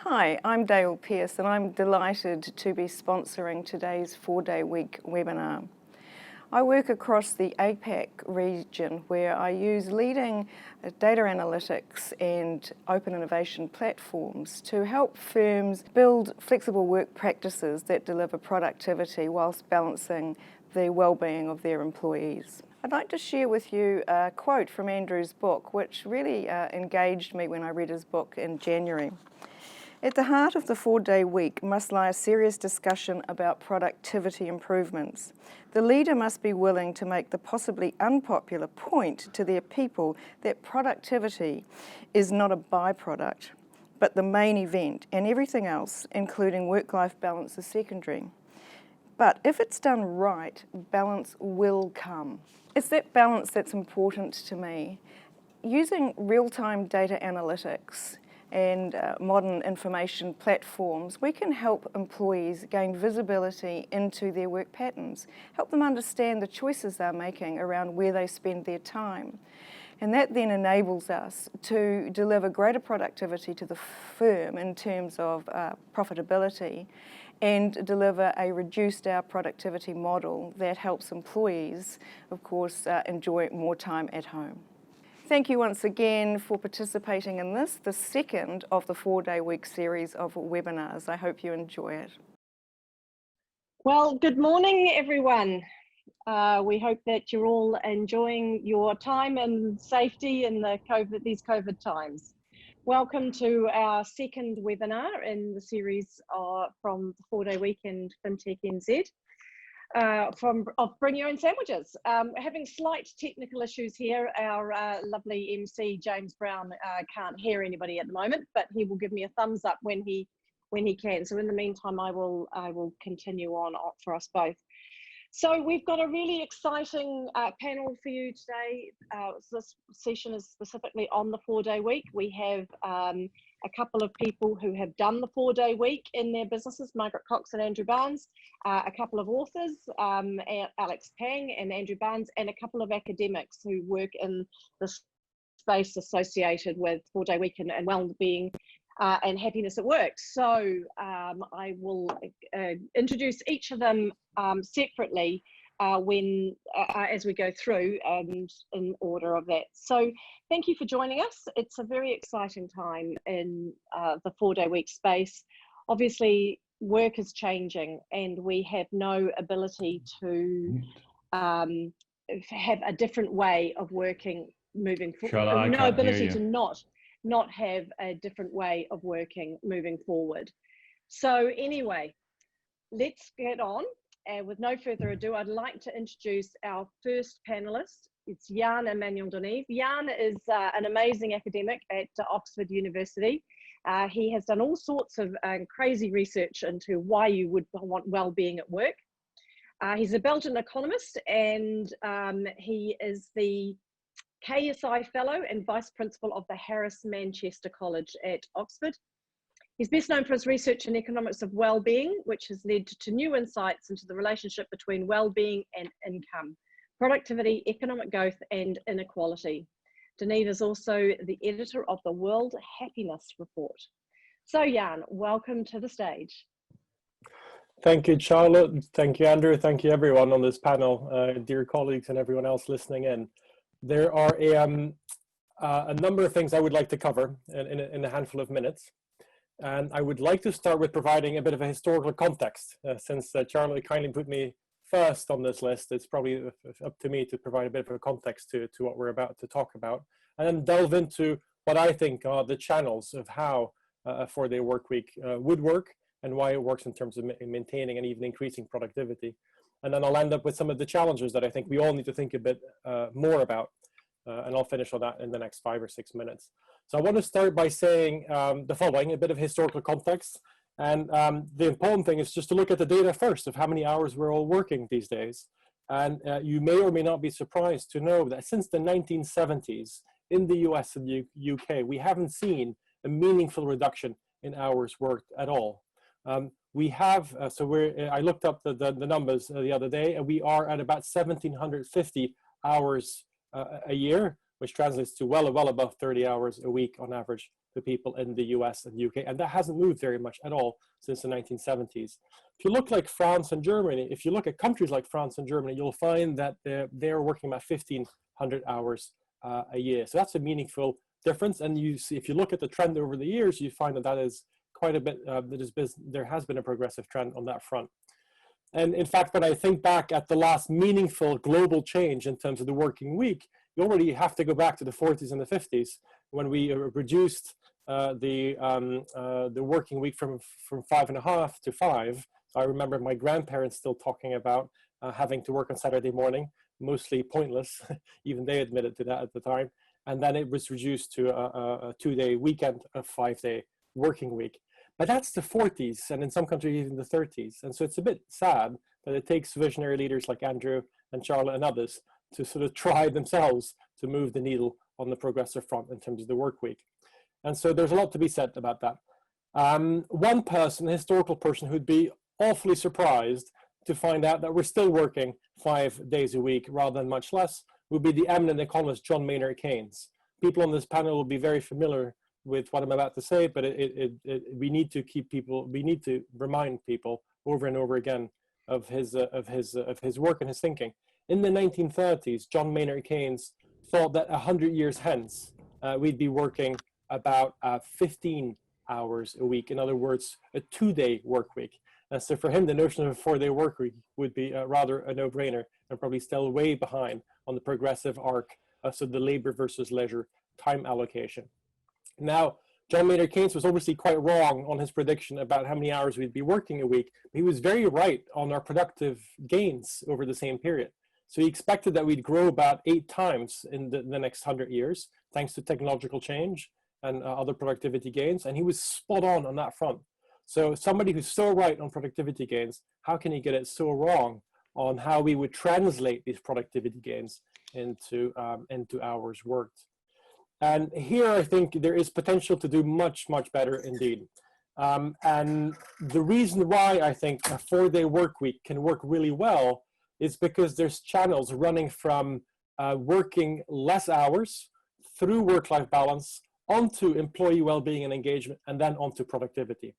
Hi, I'm Dale Pearce and I'm delighted to be sponsoring today's 4-day week webinar. I work across the APAC region where I use leading data analytics and open innovation platforms to help firms build flexible work practices that deliver productivity whilst balancing the well-being of their employees. I'd like to share with you a quote from Andrew's book, which really engaged me when I read his book in January. At the heart of the 4-day week must lie a serious discussion about productivity improvements. The leader must be willing to make the possibly unpopular point to their people that productivity is not a byproduct, but the main event, and everything else, including work-life balance, is secondary. But if it's done right, balance will come. It's that balance that's important to me. Using real-time data analytics and modern information platforms, we can help employees gain visibility into their work patterns, help them understand the choices they're making around where they spend their time. And that then enables us to deliver greater productivity to the firm in terms of profitability and deliver a reduced hour productivity model that helps employees, of course, enjoy more time at home. Thank you once again for participating in this, the second of the 4-day week series of webinars. I hope you enjoy it. Well, good morning, everyone. We hope that you're all enjoying your time and safety in these COVID times. Welcome to our second webinar in the series from the 4-day week in FinTech NZ. Of Bring Your Own Sandwiches. Having slight technical issues here. Our lovely MC James Brown can't hear anybody at the moment, but he will give me a thumbs up when he can. So in the meantime, I will continue on for us both. So we've got a really exciting panel for you today. This session is specifically on the 4-day week. We have a couple of people who have done the 4-day week in their businesses, Margaret Cox and Andrew Barnes, a couple of authors, Alex Pang and Andrew Barnes, and a couple of academics who work in the space associated with 4-day week and well-being and happiness at work. So I will introduce each of them separately as we go through and in order of that. So thank you for joining us. It's a very exciting time in the 4-day week space. Obviously, work is changing and we have no ability to have a different way of working moving forward. No ability to not have a different way of working moving forward. So anyway, let's get on. And with no further ado, I'd like to introduce our first panelist. It's Jan-Emmanuel. Jan is an amazing academic at Oxford University. He has done all sorts of crazy research into why you would want well-being at work. He's a Belgian economist and he is the KSI Fellow and Vice Principal of the Harris Manchester College at Oxford. He's best known for his research in economics of well-being, which has led to new insights into the relationship between well-being and income, productivity, economic growth, and inequality. Neve is also the editor of the World Happiness Report. So Jan, welcome to the stage. Thank you, Charlotte. Thank you, Andrew. Thank you, everyone on this panel, dear colleagues and everyone else listening in. There are a number of things I would like to cover in a handful of minutes. And I would like to start with providing a bit of a historical context. Since Charlotte kindly put me first on this list, it's probably up to me to provide a bit of a context to what we're about to talk about. And then delve into what I think are the channels of how a 4-day work week would work and why it works in terms of maintaining and even increasing productivity. And then I'll end up with some of the challenges that I think we all need to think a bit more about. And I'll finish on that in the next 5 or 6 minutes. So I want to start by saying the following, a bit of historical context. And the important thing is just to look at the data first of how many hours we're all working these days. And you may or may not be surprised to know that since the 1970s in the US and the UK, we haven't seen a meaningful reduction in hours worked at all. We have, I looked up the numbers the other day, and we are at about 1,750 hours a year, which translates to well above 30 hours a week on average to people in the US and UK, and that hasn't moved very much at all since the 1970s. If you look like France and Germany, if you look at countries like France and Germany, you'll find that they're working about 1,500 hours a year. So that's a meaningful difference. And you see, if you look at the trend over the years, you find that that is quite a bit, there has been a progressive trend on that front. And in fact, when I think back at the last meaningful global change in terms of the working week, you already have to go back to the 40s and the 50s when we reduced the working week from 5.5 to 5. I remember my grandparents still talking about having to work on Saturday morning, mostly pointless, even they admitted to that at the time. And then it was reduced to a 2-day weekend, a 5-day working week. But that's the 40s, and in some countries even the 30s. And so it's a bit sad that it takes visionary leaders like Andrew and Charlotte and others to sort of try themselves to move the needle on the progressive front in terms of the work week. And so there's a lot to be said about that. One person, a historical person, who'd be awfully surprised to find out that we're still working 5 days a week rather than much less would be the eminent economist John Maynard Keynes. People on this panel will be very familiar with what I'm about to say, but we need to remind people over and over again of his work and his thinking. In the 1930s, John Maynard Keynes thought that 100 years hence, we'd be working about 15 hours a week. In other words, a 2-day work week. And so for him, the notion of a 4-day work week would be rather a no-brainer and probably still way behind on the progressive arc of so the labor versus leisure time allocation. Now, John Maynard Keynes was obviously quite wrong on his prediction about how many hours we'd be working a week. But he was very right on our productive gains over the same period. So he expected that we'd grow about 8 times in the next 100 years, thanks to technological change and other productivity gains. And he was spot on that front. So somebody who's so right on productivity gains, how can he get it so wrong on how we would translate these productivity gains into hours worked? And here I think there is potential to do much, much better indeed. And the reason why I think a 4-day work week can work really well is because there's channels running from working less hours through work-life balance onto employee well-being and engagement, and then onto productivity.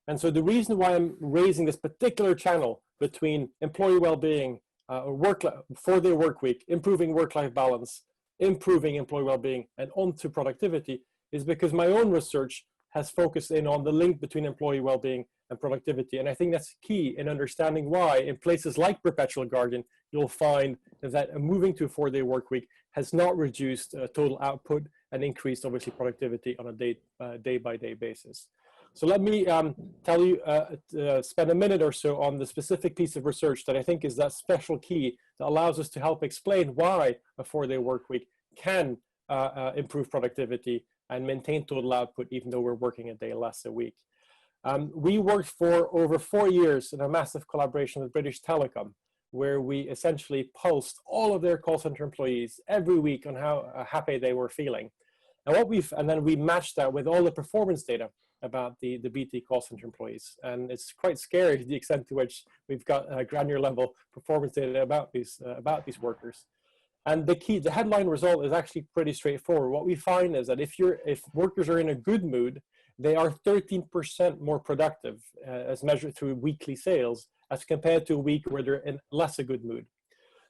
And so the reason why I'm raising this particular channel between employee well-being, 4-day work week, improving work-life balance, improving employee well-being, and onto productivity is because my own research has focused in on the link between employee well-being and productivity. And I think that's key in understanding why in places like Perpetual Guardian, you'll find that moving to a 4-day work week has not reduced total output and increased obviously productivity on a day-by-day basis. So let me tell you, spend a minute or so on the specific piece of research that I think is that special key that allows us to help explain why a 4-day work week can improve productivity and maintain total output even though we're working a day less a week. We worked for over 4 years in a massive collaboration with British Telecom, where we essentially pulsed all of their call center employees every week on how happy they were feeling. And then we matched that with all the performance data about the BT call center employees. And it's quite scary the extent to which we've got granular level performance data about these workers. And the headline result is actually pretty straightforward. What we find is that if workers are in a good mood, they are 13% more productive as measured through weekly sales as compared to a week where they're in less a good mood.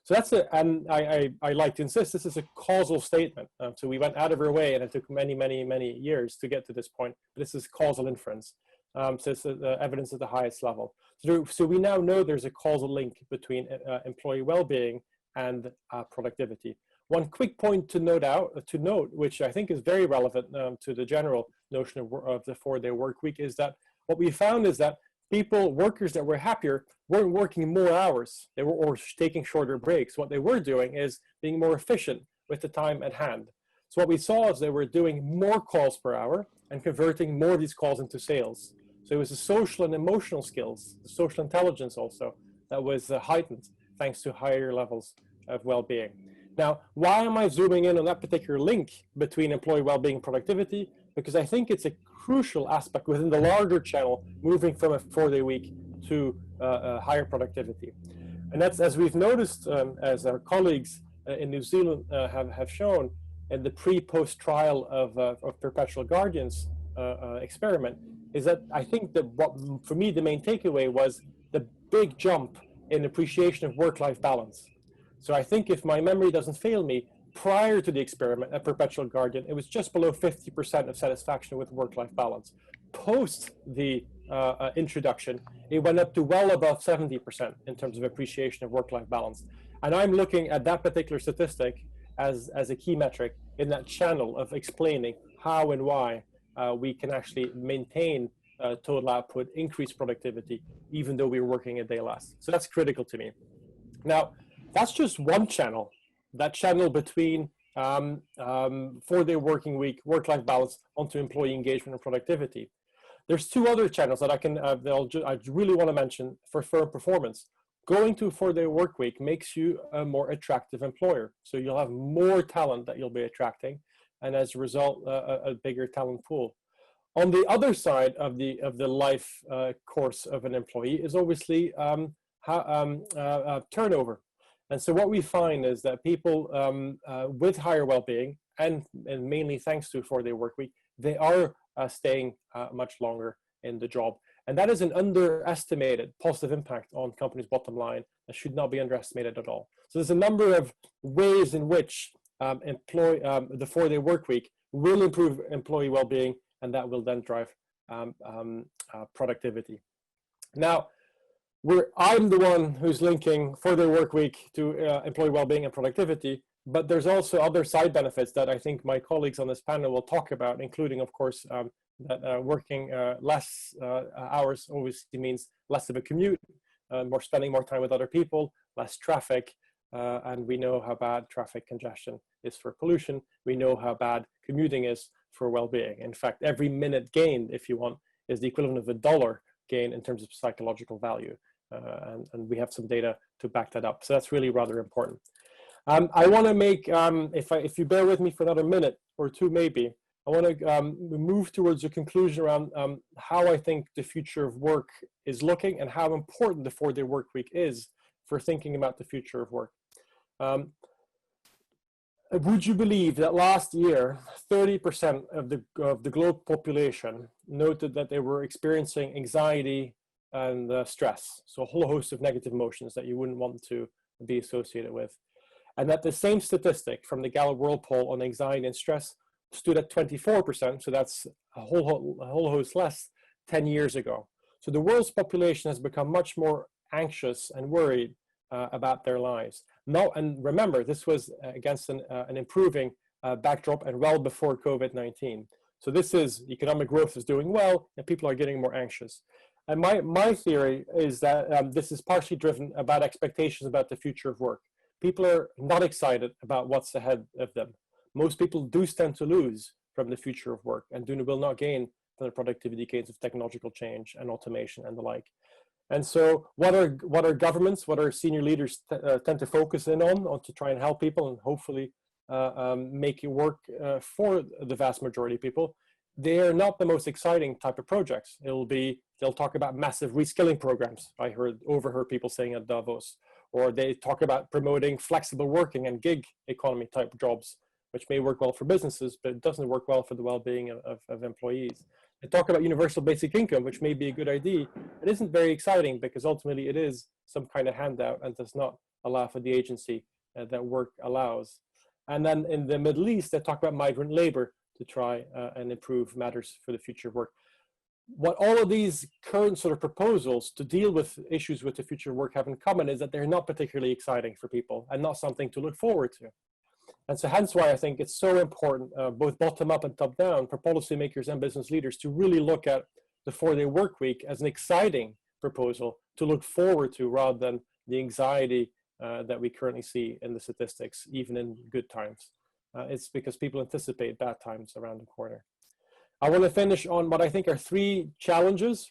So that's and I like to insist this is a causal statement. So we went out of our way, and it took many, many, many years to get to this point. But this is causal inference. So it's evidence at the highest level. So we now know there's a causal link between employee well-being and productivity. One quick point to note, which I think is very relevant to the general notion of the 4-day work week, is that what we found is that workers that were happier weren't working more hours. They were taking shorter breaks. What they were doing is being more efficient with the time at hand. So what we saw is they were doing more calls per hour and converting more of these calls into sales. So it was the social and emotional skills, the social intelligence also, that was heightened thanks to higher levels of well-being. Now, why am I zooming in on that particular link between employee well-being and productivity? Because I think it's a crucial aspect within the larger channel, moving from a 4-day week to higher productivity. And that's, as we've noticed, as our colleagues in New Zealand have shown, in the pre-post trial of Perpetual Guardians experiment is that I think that what, for me, the main takeaway was the big jump in appreciation of work-life balance. So I think if my memory doesn't fail me, prior to the experiment at Perpetual Guardian, it was just below 50% of satisfaction with work-life balance. Post the introduction, it went up to well above 70% in terms of appreciation of work-life balance. And I'm looking at that particular statistic as a key metric in that channel of explaining how and why we can actually maintain total output, increase productivity, even though we're working a day less. So that's critical to me. Now, that's just one channel, that channel between 4-day working week, work-life balance, onto employee engagement and productivity. There's two other channels that I really want to mention for firm performance. Going to a 4-day work week makes you a more attractive employer. So you'll have more talent that you'll be attracting, and as a result, a bigger talent pool. On the other side of the life course of an employee is obviously turnover. And so what we find is that people with higher well-being, and mainly thanks to a 4-day work week, they are staying much longer in the job. And that is an underestimated positive impact on companies' bottom line that should not be underestimated at all. So there's a number of ways in which the 4-day work week will improve employee well-being, and that will then drive productivity. Now, I'm the one who's linking 4-day work week to employee well-being and productivity, but there's also other side benefits that I think my colleagues on this panel will talk about, including, of course, that working less hours obviously means less of a commute, spending more time with other people, less traffic, and we know how bad traffic congestion is for pollution. We know how bad commuting is for well-being. In fact, every minute gained, if you want, is the equivalent of $1 gain in terms of psychological value. And we have some data to back that up. So that's really rather important. I want to make, if you bear with me for another minute or two, maybe, I want to move towards a conclusion around how I think the future of work is looking and how important the 4-day work week is for thinking about the future of work. Would you believe that last year, 30% of the global population noted that they were experiencing anxiety and stress, so a whole host of negative emotions that you wouldn't want to be associated with. And that the same statistic from the Gallup World Poll on anxiety and stress stood at 24%, so that's a whole host less 10 years ago. So the world's population has become much more anxious and worried about their lives. No, and remember, this was against an improving backdrop and well before COVID-19. So this is, economic growth is doing well and people are getting more anxious. And my theory is that this is partially driven about expectations about the future of work. People are not excited about what's ahead of them. Most people do stand to lose from the future of work and will not gain from the productivity gains of technological change and automation and the like. And so what are governments, what are senior leaders tend to focus in on to try and help people and hopefully make it work for the vast majority of people? They are not the most exciting type of projects. They'll talk about massive reskilling programs. I overheard people saying at Davos, or they talk about promoting flexible working and gig economy type jobs, which may work well for businesses, but it doesn't work well for the well-being of employees. They talk about universal basic income, which may be a good idea. It isn't very exciting because ultimately it is some kind of handout and does not allow for the agency that work allows. And then in the Middle East, they talk about migrant labor to try and improve matters for the future of work. What all of these current sort of proposals to deal with issues with the future of work have in common is that they're not particularly exciting for people and not something to look forward to. And so hence why I think it's so important, both bottom up and top down, for policymakers and business leaders to really look at the 4-day work week as an exciting proposal to look forward to rather than the anxiety that we currently see in the statistics, even in good times. It's because people anticipate bad times around the corner. I want to finish on what I think are 3 challenges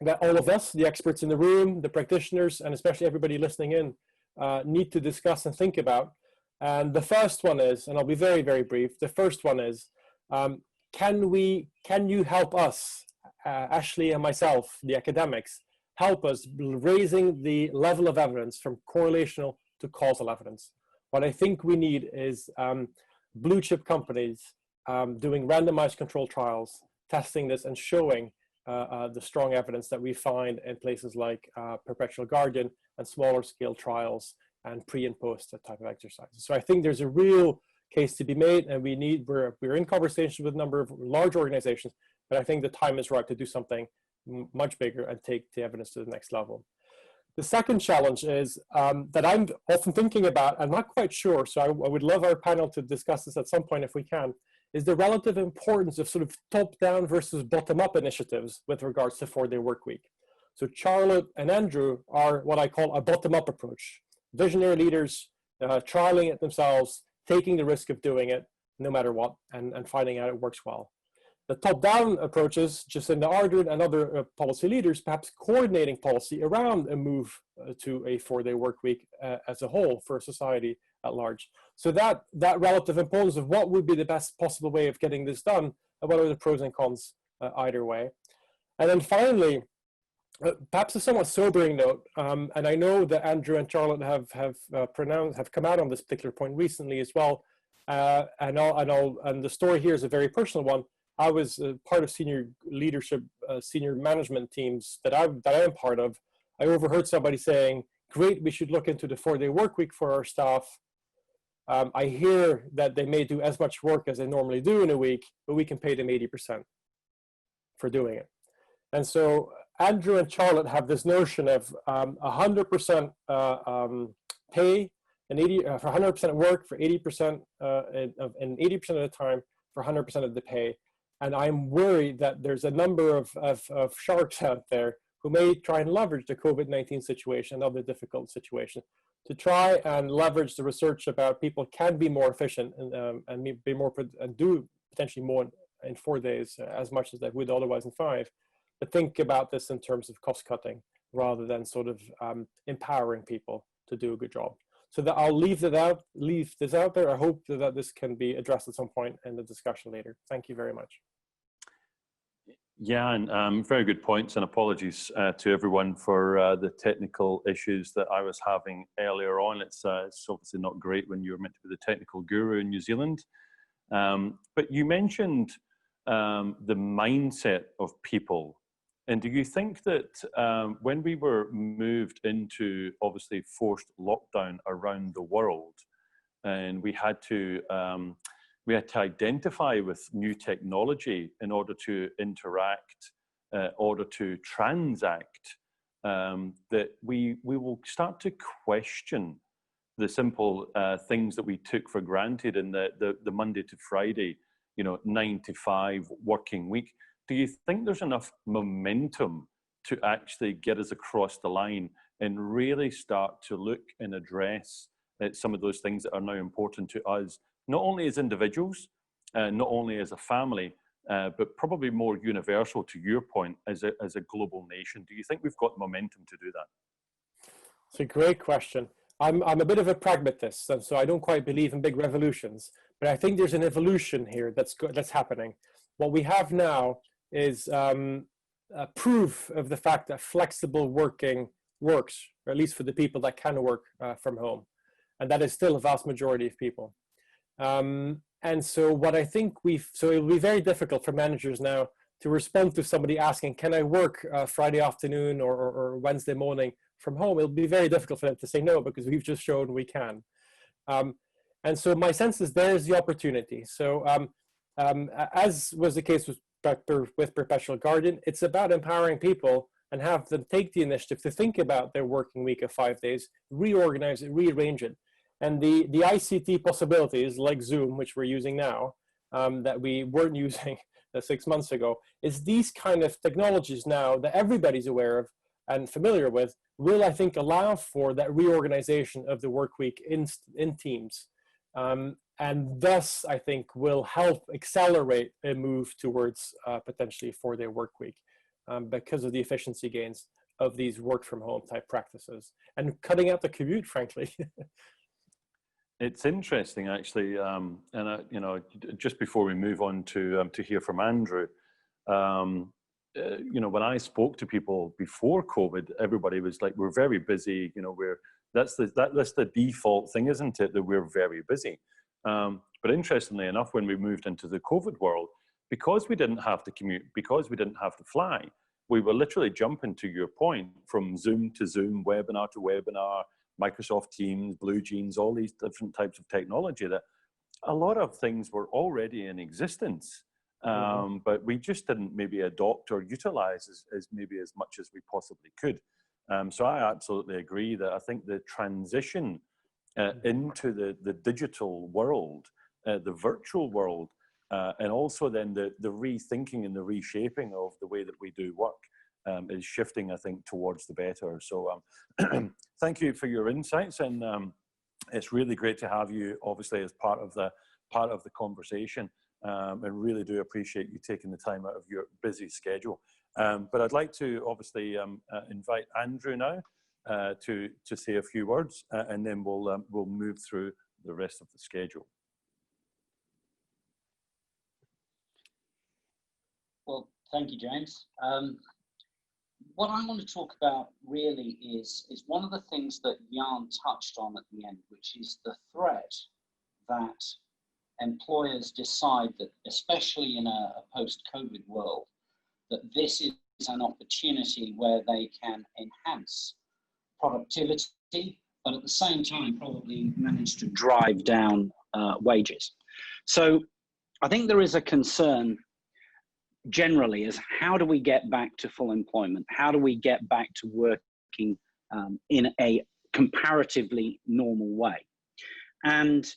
that all of us, the experts in the room, the practitioners, and especially everybody listening in, need to discuss and think about. And the first one is, and I'll be very, very brief, the first one is, can you help us, Ashley and myself, the academics, help us raising the level of evidence from correlational to causal evidence? What I think we need is blue chip companies doing randomized controlled trials, testing this and showing the strong evidence that we find in places like Perpetual Guardian and smaller scale trials and pre and post type of exercises. So I think there's a real case to be made, and we're in conversation with a number of large organizations, but I think the time is right to do something much bigger and take the evidence to the next level. The second challenge is that I'm often thinking about, I'm not quite sure, so I would love our panel to discuss this at some point if we can, is the relative importance of sort of top-down versus bottom-up initiatives with regards to 4-day work week. So Charlotte and Andrew are what I call a bottom-up approach. Visionary leaders trialing it themselves, taking the risk of doing it no matter what, and finding out it works well. The top-down approaches, Jacinda Ardern and other policy leaders, perhaps coordinating policy around a move to a 4-day work week as a whole for society at large. So that relative importance of what would be the best possible way of getting this done, and what are the pros and cons either way. And then finally, perhaps a somewhat sobering note, and I know that Andrew and Charlotte have come out on this particular point recently as well, and the story here is a very personal one. I was part of senior leadership, senior management teams that I am part of. I overheard somebody saying, great, we should look into the 4-day work week for our staff. I hear that they may do as much work as they normally do in a week, but we can pay them 80% for doing it. And so Andrew and Charlotte have this notion of 100% pay and for 100% work for 80% and 80% of the time for 100% of the pay. And I'm worried that there's a number of sharks out there who may try and leverage the COVID-19 situation and other difficult situations to try and leverage the research about people can be more efficient and be more and do potentially more in 4 days as much as they would otherwise in 5. But think about this in terms of cost cutting rather than sort of empowering people to do a good job. So that I'll leave this out there. I hope that this can be addressed at some point in the discussion later. Thank you very much. Yeah, and very good points, and apologies to everyone for the technical issues that I was having earlier on. It's obviously not great when you're meant to be the technical guru in New Zealand. But you mentioned the mindset of people. And do you think that when we were moved into obviously forced lockdown around the world, and we had to identify with new technology in order to interact, order to transact, that we will start to question the simple things that we took for granted in the Monday to Friday, 9 to 5 working week. Do you think there's enough momentum to actually get us across the line and really start to look and address some of those things that are now important to us, not only as individuals, not only as a family, but probably more universal, to your point, as a global nation? Do you think we've got momentum to do that? It's a great question. I'm a bit of a pragmatist, and so I don't quite believe in big revolutions, but I think there's an evolution here that's happening. What we have now is proof of the fact that flexible working works, or at least for the people that can work from home. And that is still a vast majority of people. And so what I think so it'll be very difficult for managers now to respond to somebody asking, can I work Friday afternoon or Wednesday morning from home? It'll be very difficult for them to say no, because we've just shown we can. And so my sense is there's the opportunity. So as was the case with Perpetual Guardian, it's about empowering people and have them take the initiative to think about their working week of 5 days, reorganize it, rearrange it. And the ICT possibilities like Zoom, which we're using now, that we weren't using 6 months ago, is these kind of technologies now that everybody's aware of and familiar with will, I think, allow for that reorganization of the work week in teams. And thus, I think, will help accelerate a move towards potentially a 4-day work week because of the efficiency gains of these work from home type practices and cutting out the commute, frankly. It's interesting, actually, and just before we move on to hear from Andrew, when I spoke to people before COVID, everybody was like, "We're very busy." That's the default thing, isn't it? That we're very busy. But interestingly enough, when we moved into the COVID world, because we didn't have to commute, because we didn't have to fly, we were literally jumping, to your point, from Zoom to Zoom, webinar to webinar, Microsoft Teams, Blue Jeans, all these different types of technology that a lot of things were already in existence, but we just didn't maybe adopt or utilize as maybe as much as we possibly could. So I absolutely agree that I think the transition into the digital world, the virtual world, and also then the rethinking and the reshaping of the way that we do work is shifting, I think, towards the better. So thank you for your insights, and it's really great to have you, obviously, as part of the conversation, and really do appreciate you taking the time out of your busy schedule. But I'd like to obviously invite Andrew now to say a few words, and then we'll move through the rest of the schedule. Well, thank you, James. What I want to talk about really is one of the things that Jan touched on at the end, which is the threat that employers decide that, especially in a post-COVID world, that this is an opportunity where they can enhance productivity, but at the same time probably manage to drive down wages. So I think there is a concern generally is, how do we get back to full employment? How do we get back to working in a comparatively normal way? And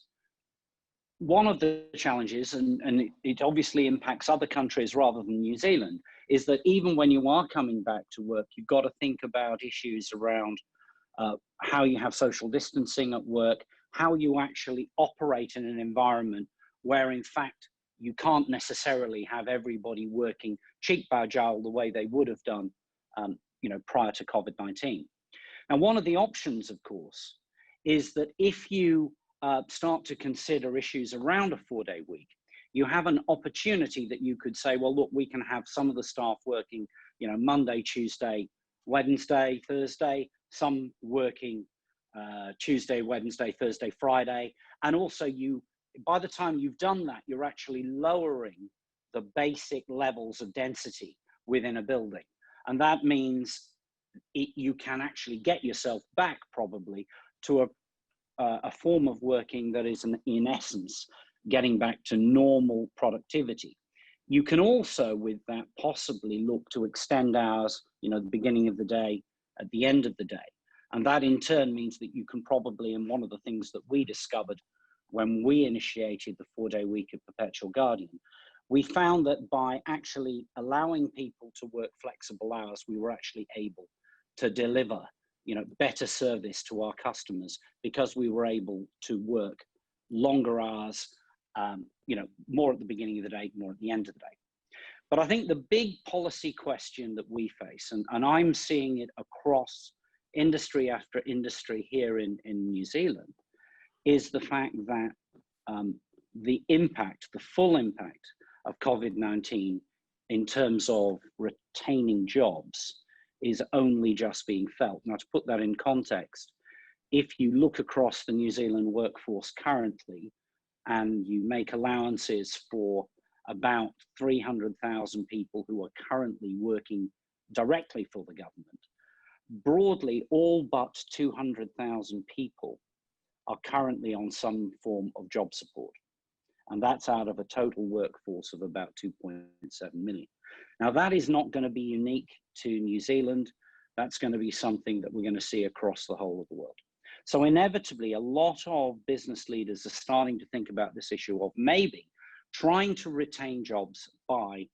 one of the challenges, and it obviously impacts other countries rather than New Zealand, is that even when you are coming back to work, you've got to think about issues around how you have social distancing at work, how you actually operate in an environment where, in fact, you can't necessarily have everybody working cheek by jowl the way they would have done, prior to COVID-19. Now, one of the options, of course, is that if you start to consider issues around a 4-day week, you have an opportunity that you could say, well, look, we can have some of the staff working, Monday, Tuesday, Wednesday, Thursday, some working Tuesday, Wednesday, Thursday, Friday, and also by the time you've done that, you're actually lowering the basic levels of density within a building. And that means you can actually get yourself back probably to a form of working that is, in essence, getting back to normal productivity. You can also, with that, possibly look to extend hours, the beginning of the day, at the end of the day. And that in turn means that you can probably, and one of the things that we discovered when we initiated the 4-day week of Perpetual Guardian, we found that by actually allowing people to work flexible hours, we were actually able to deliver, better service to our customers, because we were able to work longer hours, more at the beginning of the day, more at the end of the day. But I think the big policy question that we face, and I'm seeing it across industry after industry here in New Zealand, is the fact that the full impact of COVID-19 in terms of retaining jobs is only just being felt. Now, to put that in context, if you look across the New Zealand workforce currently, and you make allowances for about 300,000 people who are currently working directly for the government, broadly, all but 200,000 people are currently on some form of job support. And that's out of a total workforce of about 2.7 million. Now, that is not going to be unique to New Zealand. That's going to be something that we're going to see across the whole of the world. So inevitably, a lot of business leaders are starting to think about this issue of maybe trying to retain jobs by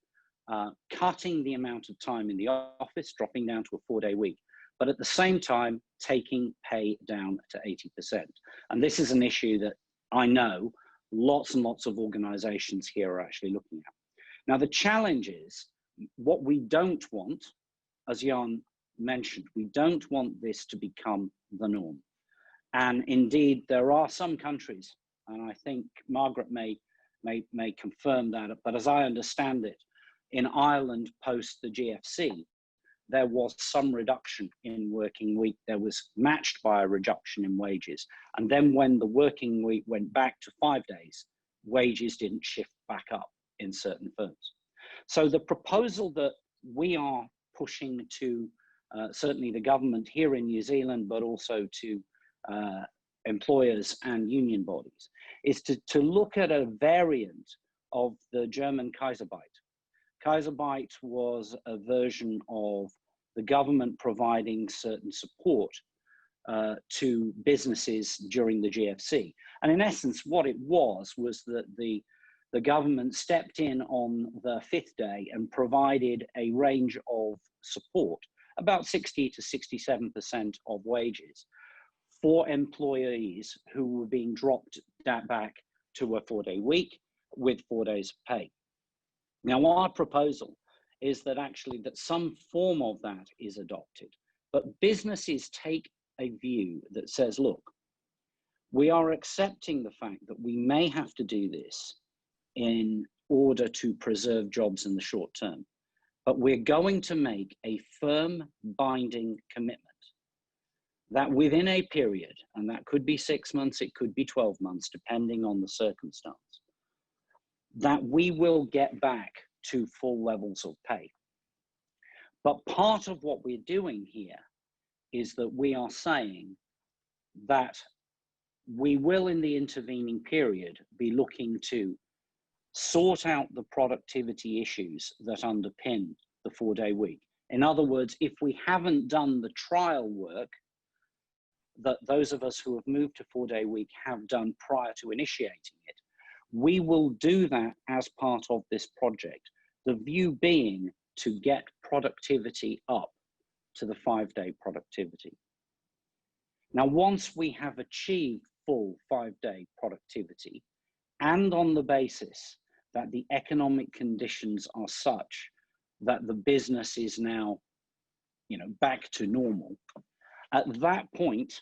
cutting the amount of time in the office, dropping down to a 4-day week, but at the same time, taking pay down to 80%. And this is an issue that I know lots and lots of organizations here are actually looking at. Now, the challenge is, what we don't want, as Jan mentioned, we don't want this to become the norm. And indeed, there are some countries, and I think Margaret may confirm that, but as I understand it, in Ireland post the GFC, there was some reduction in working week. There was matched by a reduction in wages. And then when the working week went back to 5 days, wages didn't shift back up in certain firms. So the proposal that we are pushing to certainly the government here in New Zealand, but also to employers and union bodies, is to look at a variant of the German Kurzarbeit. Kurzarbeit was a version of the government providing certain support to businesses during the GFC. And in essence, what it was that the government stepped in on the 5th day and provided a range of support, about 60 to 67% of wages, for employees who were being dropped back to a 4-day week with 4 days of pay. Now, our proposal is that actually that some form of that is adopted, but businesses take a view that says, look, we are accepting the fact that we may have to do this in order to preserve jobs in the short term, but we're going to make a firm binding commitment that within a period, and that could be 6 months, it could be 12 months, depending on the circumstance, that we will get back to full levels of pay. But part of what we're doing here is that we are saying that we will, in the intervening period, be looking to sort out the productivity issues that underpin the 4-day week. In other words, if we haven't done the trial work that those of us who have moved to 4-day week have done prior to initiating it, we will do that as part of this project. The view being to get productivity up to the 5-day productivity. Now, once we have achieved full 5-day productivity, and on the basis that the economic conditions are such that the business is now, back to normal, at that point,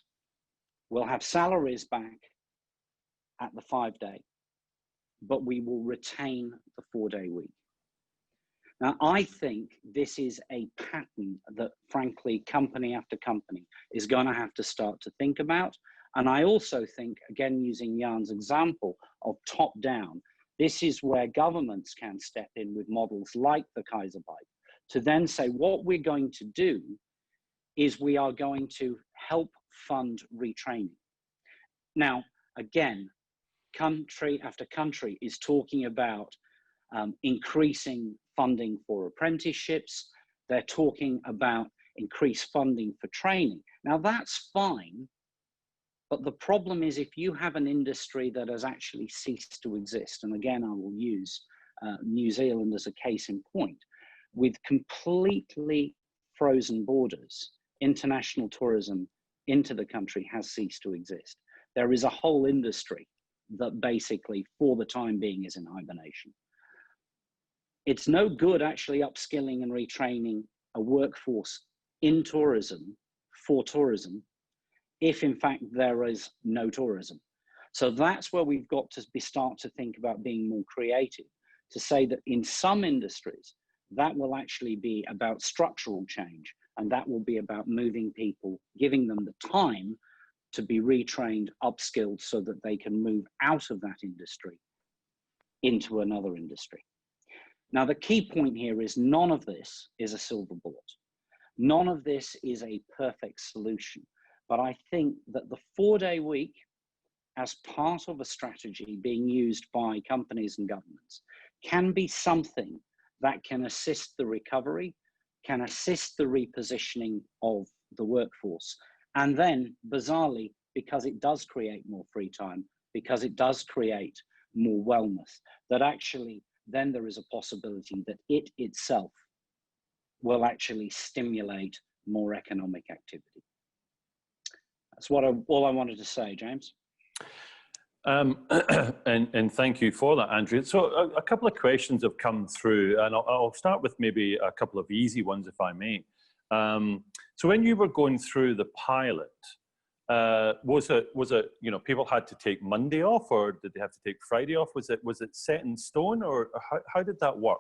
we'll have salaries back at the 5-day, but we will retain the 4-day week. Now, I think this is a pattern that, frankly, company after company is going to have to start to think about. And I also think, again, using Jan's example of top down, this is where governments can step in with models like the Kurzarbeit to then say, what we're going to do is we are going to help fund retraining. Now, again, country after country is talking about increasing funding for apprenticeships. They're talking about increased funding for training. Now, that's fine. But the problem is if you have an industry that has actually ceased to exist, and again, I will use New Zealand as a case in point, with completely frozen borders, international tourism into the country has ceased to exist. There is a whole industry that basically, for the time being, is in hibernation. It's no good actually upskilling and retraining a workforce in tourism, for tourism, if in fact there is no tourism. So that's where we've got to start to think about being more creative, to say that in some industries, that will actually be about structural change, and that will be about moving people, giving them the time to be retrained, upskilled, so that they can move out of that industry into another industry. Now, the key point here is none of this is a silver bullet. None of this is a perfect solution. But I think that the 4-day week, as part of a strategy being used by companies and governments, can be something that can assist the recovery, can assist the repositioning of the workforce. And then, bizarrely, because it does create more free time, because it does create more wellness, that actually then there is a possibility that it itself will actually stimulate more economic activity. That's all I wanted to say, James. And thank you for that, Andrew. So a couple of questions have come through, and I'll start with maybe a couple of easy ones, if I may. So when you were going through the pilot, was it people had to take Monday off, or did they have to take Friday off? Was it set in stone, or how did that work?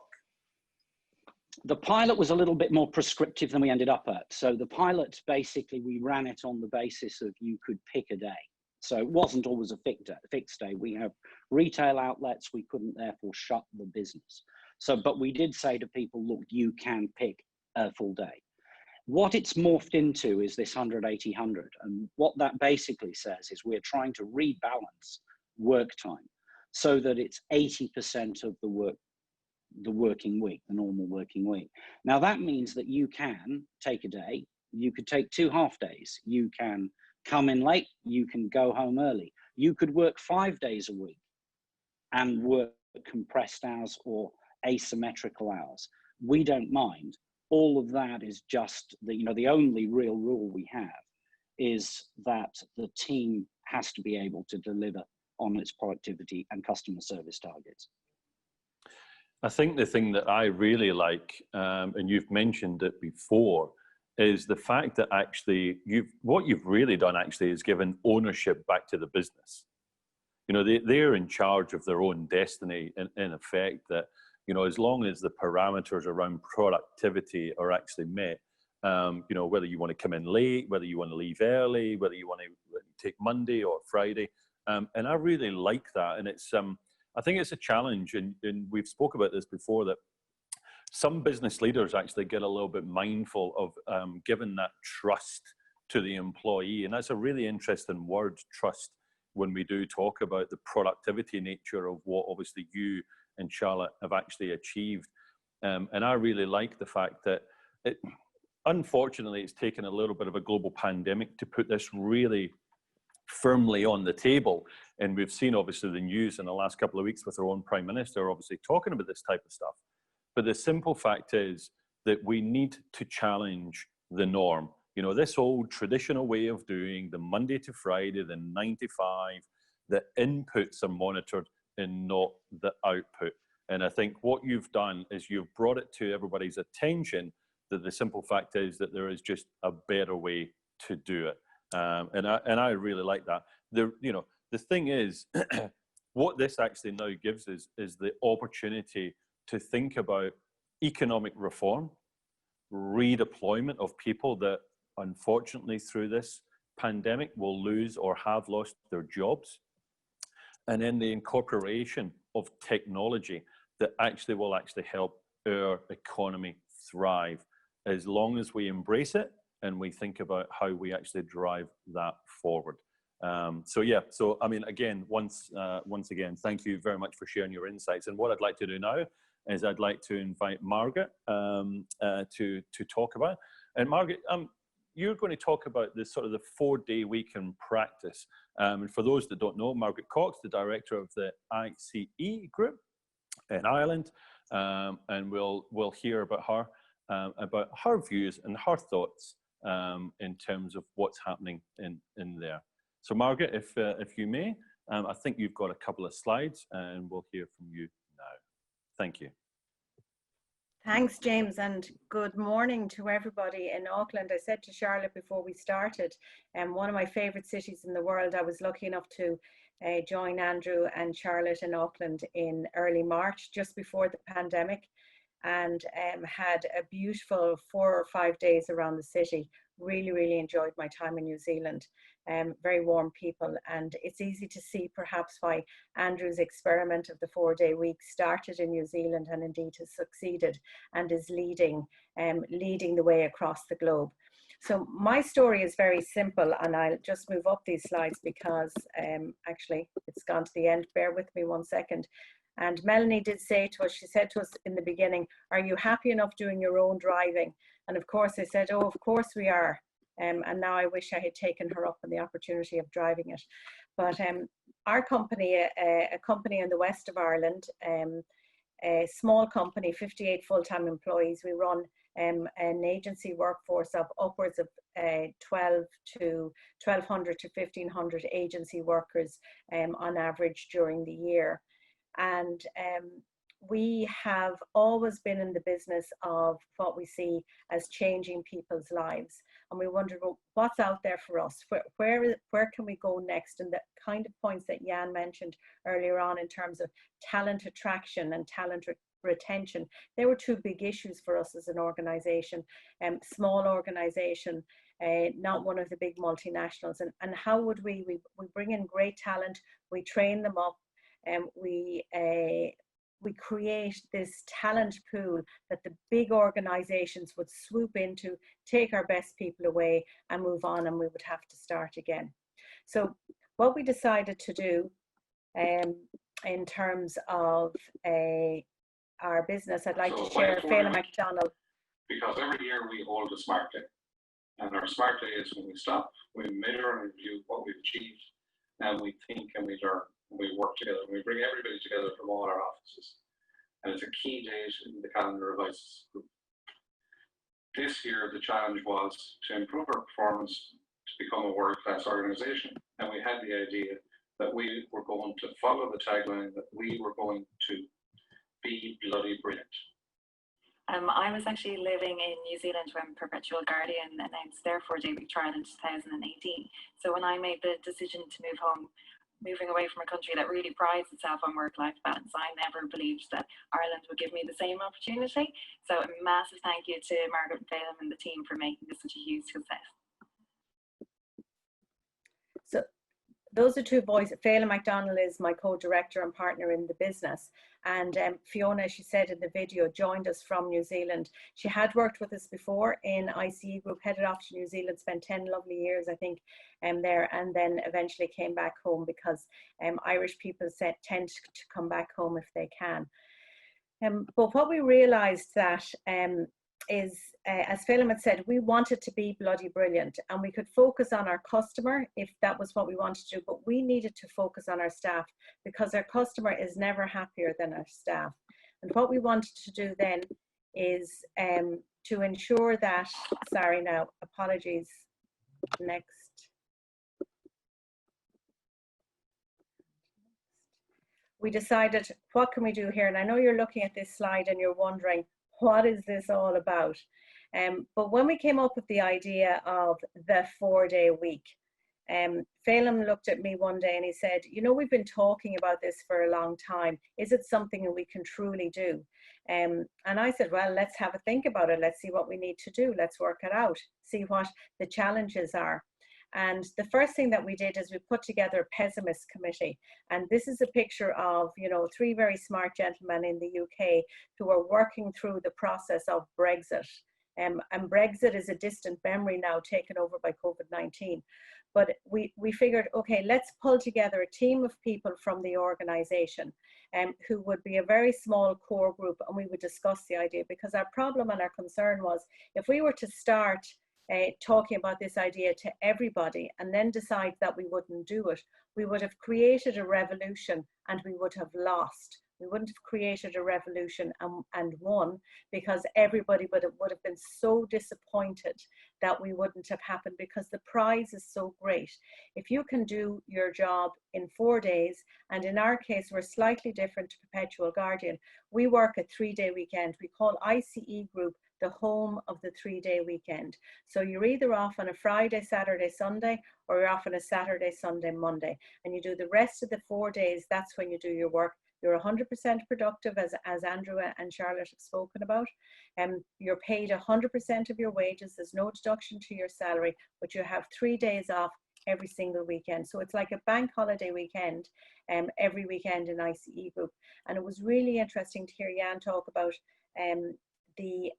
The pilot was a little bit more prescriptive than we ended up at. So the pilot, basically, we ran it on the basis of you could pick a day. So it wasn't always a fixed day. We have retail outlets, we couldn't therefore shut the business. So, but we did say to people, look, you can pick a full day. What it's morphed into is this 100-80-100. And what that basically says is we're trying to rebalance work time so that it's 80% of the working week, the normal working week. Now that means that you can take a day, you could take 2 half days, you can come in late, you can go home early. You could work 5 days a week and work compressed hours or asymmetrical hours. We don't mind. All of that is just the only real rule we have is that the team has to be able to deliver on its productivity and customer service targets. I think the thing that I really like, and you've mentioned it before, is the fact that actually what you've really done actually is given ownership back to the business. You know, they're in charge of their own destiny in effect, that, you know, as long as the parameters around productivity are actually met, you know, whether you want to come in late, whether you want to leave early, whether you want to take Monday or Friday. And I really like that. And it's, I think it's a challenge, and we've spoke about this before, that some business leaders actually get a little bit mindful of giving that trust to the employee. And that's a really interesting word, trust, when we do talk about the productivity nature of what obviously you and Charlotte have actually achieved. And I really like the fact that unfortunately, it's taken a little bit of a global pandemic to put this really firmly on the table. And we've seen obviously the news in the last couple of weeks with our own Prime Minister obviously talking about this type of stuff. But the simple fact is that we need to challenge the norm. You know, this old traditional way of doing the Monday to Friday, the 9 to 5, the inputs are monitored and not the output. And I think what you've done is you've brought it to everybody's attention that the simple fact is that there is just a better way to do it. And I really like that. The thing is, what this actually now gives us is the opportunity to think about economic reform, redeployment of people that unfortunately through this pandemic will lose or have lost their jobs, and then the incorporation of technology that actually will actually help our economy thrive, as long as we embrace it and we think about how we actually drive that forward. So I mean, again, once again, thank you very much for sharing your insights. And what I'd like to do now is I'd like to invite Margaret to talk about. And Margaret, you're going to talk about this sort of the 4-day week in practice. And for those that don't know, Margaret Cox, the director of the ICE group in Ireland, and we'll hear about her views and her thoughts in terms of what's happening in there. So Margaret, if you may, I think you've got a couple of slides, and we'll hear from you now. Thank you. Thanks, James, and good morning to everybody in Auckland. I said to Charlotte before we started, one of my favourite cities in the world. I was lucky enough to join Andrew and Charlotte in Auckland in early March, just before the pandemic, and had a beautiful 4 or 5 days around the city. Really enjoyed my time in New Zealand. Very warm people, and it's easy to see perhaps why Andrew's experiment of the 4-day week started in New Zealand and indeed has succeeded and is leading the way across the globe. So my story is very simple, and I'll just move up these slides because actually it's gone to the end. Bear with me 1 second. And Melanie did say to us, she said to us in the beginning, are you happy enough doing your own driving? And of course I said, oh, of course we are. And now I wish I had taken her up on the opportunity of driving it. But our company, a company in the west of Ireland, a small company, 58 full-time employees. We run an agency workforce of upwards of 1,200 to 1,500 agency workers on average during the year. And we have always been in the business of what we see as changing people's lives. And we wondered, well, what's out there for us? Where can we go next? And the kind of points that Jan mentioned earlier on in terms of talent attraction and talent retention. They were two big issues for us as an organisation, small organisation, not one of the big multinationals. And how would we bring in great talent, we train them up, and we create this talent pool that the big organizations would swoop into, take our best people away and move on, and we would have to start again. So what we decided to do in terms of our business, I'd like to share Phelan McDonald. Because every year we hold a SMART Day. And our SMART Day is when we stop, we measure and review what we've achieved, and we think and we learn. We work together, and we bring everybody together from all our offices. And it's a key date in the calendar of ICES Group. This year, the challenge was to improve our performance to become a world-class organization. And we had the idea that we were going to follow the tagline that we were going to be bloody brilliant. I was actually living in New Zealand when Perpetual Guardian announced their 4-day week trial in 2018. So when I made the decision to move home, moving away from a country that really prides itself on work-life balance, I never believed that Ireland would give me the same opportunity. So a massive thank you to Margaret and Phelan and the team for making this such a huge success. So those are two boys. Phelan McDonald is my co-director and partner in the business. And Fiona, as she said in the video, joined us from New Zealand. She had worked with us before in ICE Group, headed off to New Zealand, spent 10 lovely years, I think, there, and then eventually came back home because Irish people tend to come back home if they can. But what we realised that is, as Phelan had said, we wanted to be bloody brilliant, and we could focus on our customer if that was what we wanted to do, but we needed to focus on our staff because our customer is never happier than our staff. And what we wanted to do then is to ensure that, sorry now, apologies, next. We decided, what can we do here? And I know you're looking at this slide and you're wondering, what is this all about? But when we came up with the idea of the 4-day week, Phelan looked at me one day and he said, you know, we've been talking about this for a long time. Is it something that we can truly do? And I said, well, let's have a think about it. Let's see what we need to do. Let's work it out, see what the challenges are. And the first thing that we did is we put together a pessimist committee. And this is a picture of, you know, 3 very smart gentlemen in the UK who are working through the process of Brexit. And Brexit is a distant memory now, taken over by COVID-19. But we figured, okay, let's pull together a team of people from the organisation who would be a very small core group, and we would discuss the idea, because our problem and our concern was, if we were to start talking about this idea to everybody and then decide that we wouldn't do it, we would have created a revolution and we would have lost. We wouldn't have created a revolution and won, because everybody would have been so disappointed that we wouldn't have happened, because the prize is so great. If you can do your job in 4 days, and in our case, we're slightly different to Perpetual Guardian. We work a 3-day weekend. We call ICE Group the home of the 3-day weekend. So you're either off on a Friday, Saturday, Sunday, or you're off on a Saturday, Sunday, Monday. And you do the rest of the 4 days, that's when you do your work. You're 100% productive, as Andrew and Charlotte have spoken about. You're paid 100% of your wages. There's no deduction to your salary, but you have 3 days off every single weekend. So it's like a bank holiday weekend every weekend in ICE Group. And it was really interesting to hear Jan talk about the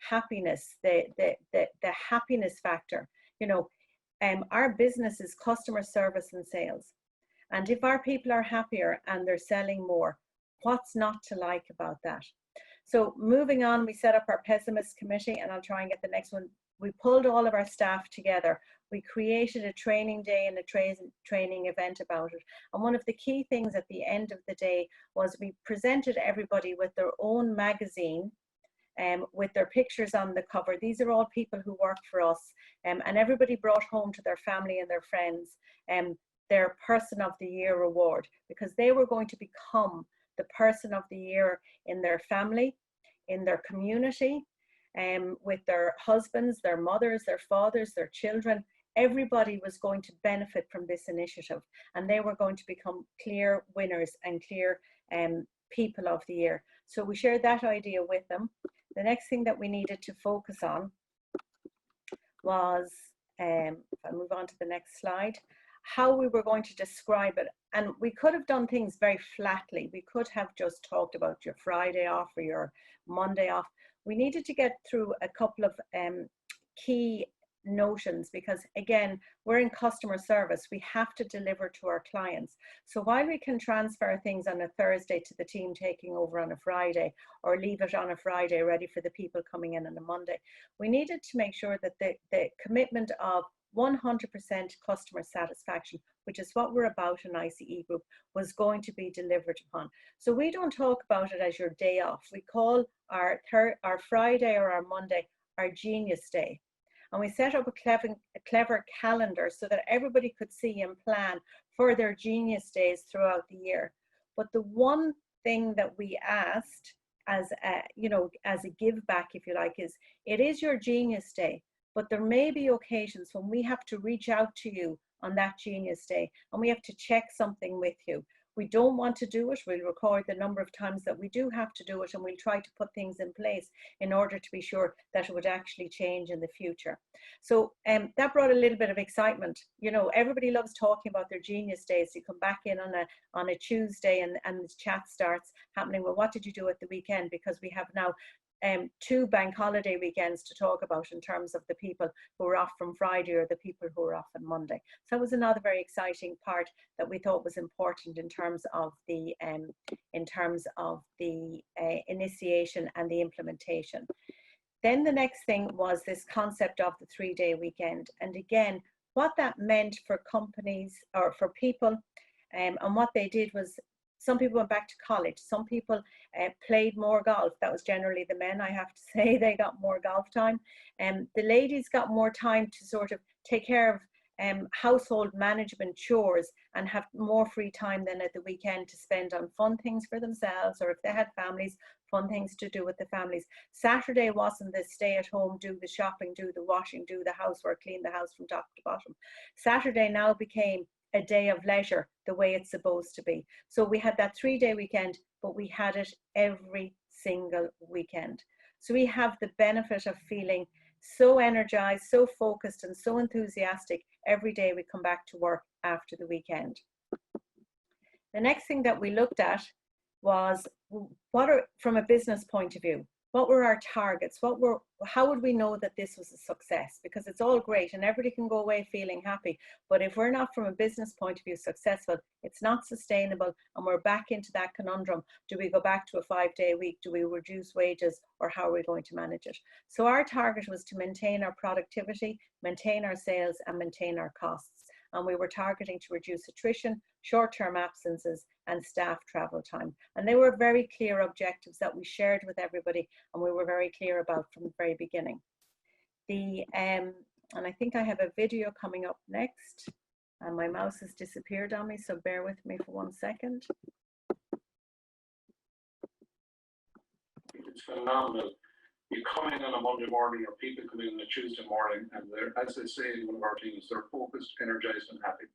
happiness, the happiness factor. You know, our business is customer service and sales. And if our people are happier and they're selling more, what's not to like about that? So moving on, we set up our pessimist committee, and I'll try and get the next one. We pulled all of our staff together. We created a training day and a training event about it. And one of the key things at the end of the day was we presented everybody with their own magazine, with their pictures on the cover. These are all people who work for us, and everybody brought home to their family and their friends their Person of the Year award, because they were going to become the Person of the Year in their family, in their community, with their husbands, their mothers, their fathers, their children. Everybody was going to benefit from this initiative, and they were going to become clear winners and clear People of the Year. So we shared that idea with them. The next thing that we needed to focus on was, if I move on to the next slide, how we were going to describe it. And we could have done things very flatly. We could have just talked about your Friday off or your Monday off. We needed to get through a couple of key notions, because again, we're in customer service. We have to deliver to our clients. So while we can transfer things on a Thursday to the team taking over on a Friday, or leave it on a Friday ready for the people coming in on a Monday, we needed to make sure that the commitment of 100% customer satisfaction, which is what we're about in ICE Group, was going to be delivered upon. So we don't talk about it as your day off. We call our Friday or our Monday our Genius Day. And we set up a clever calendar so that everybody could see and plan for their genius days throughout the year. But the one thing that we asked as a, as a give back, if you like, is it is your genius day, but there may be occasions when we have to reach out to you on that genius day and we have to check something with you. We don't want to do it. We'll record the number of times that we do have to do it, and we'll try to put things in place in order to be sure that it would actually change in the future. So that brought a little bit of excitement. Everybody loves talking about their genius days. You come back in on a Tuesday and the chat starts happening. Well, what did you do at the weekend? Because we have now 2 bank holiday weekends to talk about in terms of the people who are off from Friday or the people who are off on Monday. So it was another very exciting part that we thought was important in terms of the initiation and the implementation. Then the next thing was this concept of the 3-day weekend, and again, what that meant for companies or for people, and what they did was, some people went back to college. Some people played more golf. That was generally the men, I have to say. They got more golf time. The ladies got more time to sort of take care of household management chores and have more free time than at the weekend to spend on fun things for themselves, or if they had families, fun things to do with the families. Saturday wasn't the stay at home, do the shopping, do the washing, do the housework, clean the house from top to bottom. Saturday now became a day of leisure, the way it's supposed to be. So we had that 3-day weekend, but we had it every single weekend. So we have the benefit of feeling so energized, so focused, and so enthusiastic every day we come back to work after the weekend. The next thing that we looked at was, from a business point of view, what were our targets? How would we know that this was a success? Because it's all great and everybody can go away feeling happy, but if we're not, from a business point of view, successful, it's not sustainable, and we're back into that conundrum. Do we go back to a 5-day week? Do we reduce wages, or how are we going to manage it? So our target was to maintain our productivity, maintain our sales, and maintain our costs. And we were targeting to reduce attrition, short-term absences, and staff travel time. And they were very clear objectives that we shared with everybody, and we were very clear about from the very beginning. And I think I have a video coming up next, and my mouse has disappeared on me, so bear with me for 1 second. It's phenomenal. You come in on a Monday morning, or people come in on a Tuesday morning, and they're, as they say in one of our teams, they're focused, energized, and happy.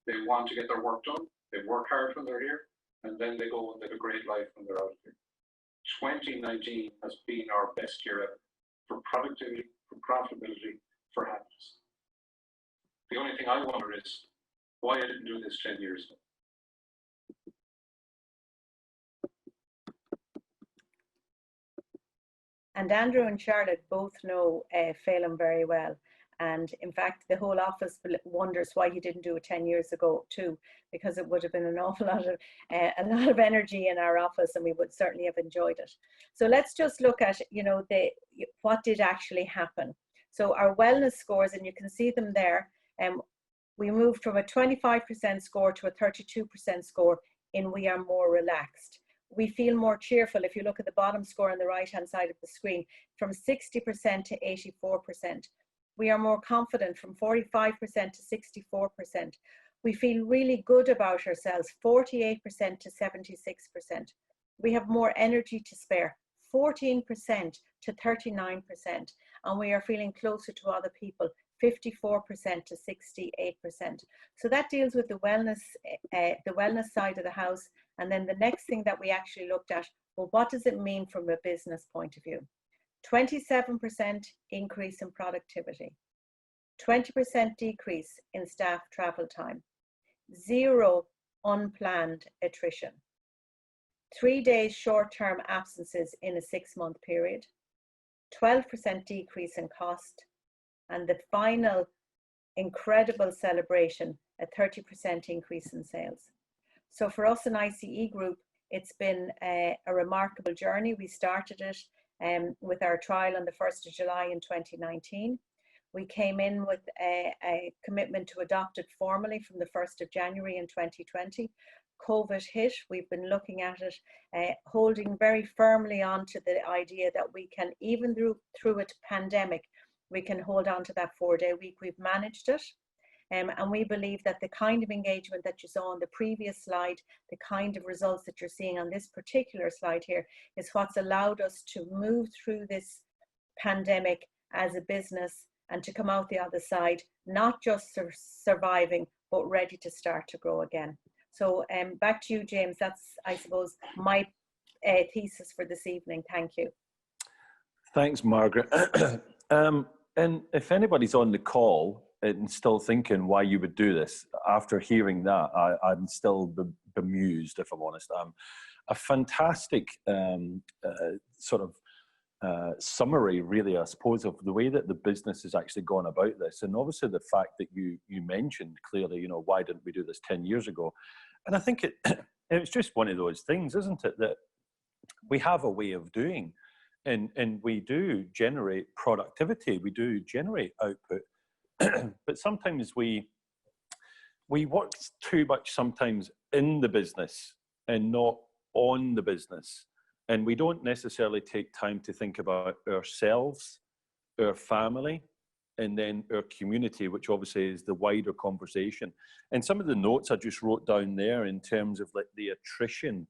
They want to get their work done. They work hard when they're here, and then they go and live a great life when they're out of here. 2019 has been our best year ever for productivity, for profitability, for happiness. The only thing I wonder is why I didn't do this 10 years ago. And Andrew and Charlotte both know Phelan very well. And in fact, the whole office wonders why he didn't do it 10 years ago too, because it would have been an awful lot of a lot of energy in our office, and we would certainly have enjoyed it. So let's just look at, what did actually happen. So our wellness scores, and you can see them there. We moved from a 25% score to a 32% score in we are more relaxed. We feel more cheerful. If you look at the bottom score on the right-hand side of the screen, from 60% to 84%. We are more confident, from 45% to 64%. We feel really good about ourselves, 48% to 76%. We have more energy to spare, 14% to 39%. And we are feeling closer to other people, 54% to 68%. So that deals with the wellness side of the house. And then the next thing that we actually looked at, well, what does it mean from a business point of view? 27% increase in productivity, 20% decrease in staff travel time, 0 unplanned attrition, 3 days short-term absences in a 6-month period, 12% decrease in cost, and the final incredible celebration, a 30% increase in sales. So for us in ICE Group, it's been a remarkable journey. We started it with our trial on the 1st of July in 2019. We came in with a commitment to adopt it formally from the 1st of January in 2020. COVID hit. We've been looking at it, holding very firmly on to the idea that we can, even through a pandemic, we can hold on to that 4-day week. We've managed it. And we believe that the kind of engagement that you saw on the previous slide, the kind of results that you're seeing on this particular slide here, is what's allowed us to move through this pandemic as a business and to come out the other side, not just surviving, but ready to start to grow again. So back to you, James. That's, I suppose, my thesis for this evening. Thank you. Thanks, Margaret. And if anybody's on the call and still thinking why you would do this, after hearing that, I'm still bemused, if I'm honest. A fantastic sort of summary, really, I suppose, of the way that the business has actually gone about this. And obviously the fact that you mentioned clearly, you know, why didn't we do this 10 years ago? And I think it's just one of those things, isn't it, that we have a way of doing, and we do generate productivity, we do generate output, but sometimes we work too much sometimes in the business and not on the business. And we don't necessarily take time to think about ourselves, our family, and then our community, which obviously is the wider conversation. And some of the notes I just wrote down there in terms of like the attrition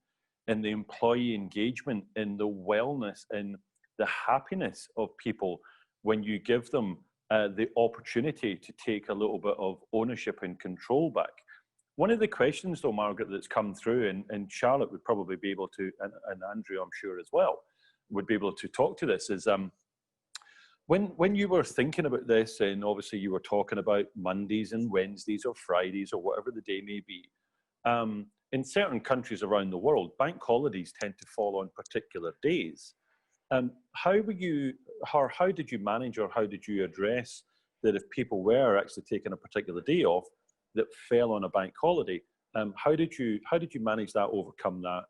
and the employee engagement and the wellness and the happiness of people when you give them the opportunity to take a little bit of ownership and control back. One of the questions, though, Margaret, that's come through, and Charlotte would probably be able to, and Andrew, I'm sure as well, would be able to talk to this, is when you were thinking about this, and obviously you were talking about Mondays and Wednesdays or Fridays or whatever the day may be, in certain countries around the world, bank holidays tend to fall on particular days. How did you manage, or how did you address that if people were actually taking a particular day off that fell on a bank holiday? How did you manage that, overcome that?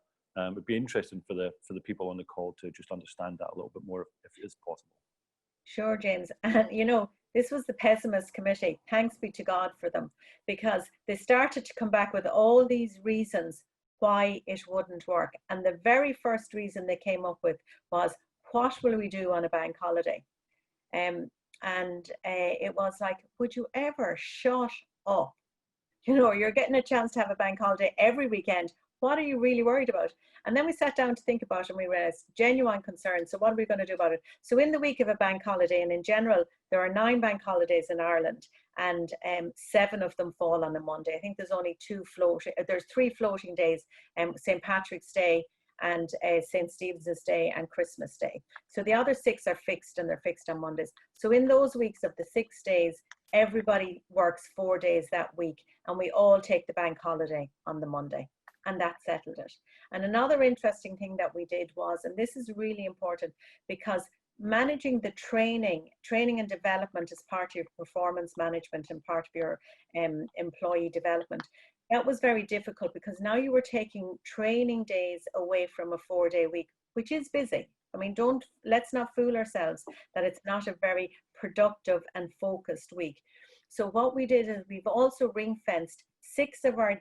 It'd be interesting for the people on the call to just understand that a little bit more, if it is possible. Sure, James. And you know, this was the pessimist committee. Thanks be to God for them, because they started to come back with all these reasons why it wouldn't work. And the very first reason they came up with was, what will we do on a bank holiday? And it was like, would you ever shut up? You know, you're getting a chance to have a bank holiday every weekend. What are you really worried about? And then we sat down to think about it, and we realized genuine concern. So what are we going to do about it? So in the week of a bank holiday, and in general, there are 9 bank holidays in Ireland, and 7 of them fall on a Monday. I think there's only 2 floating, there's 3 floating days, St. Patrick's Day and St. Stephen's Day and Christmas Day. So the other 6 are fixed, and they're fixed on Mondays. So in those weeks of the 6 days, everybody works 4 days that week, and we all take the bank holiday on the Monday. And that settled it. And another interesting thing that we did was, and this is really important, because managing the training and development as part of your performance management and part of your employee development, that was very difficult, because now you were taking training days away from a 4-day week, which is busy. I mean, let's not fool ourselves that it's not a very productive and focused week. So what we did is we've also ring-fenced 6 of our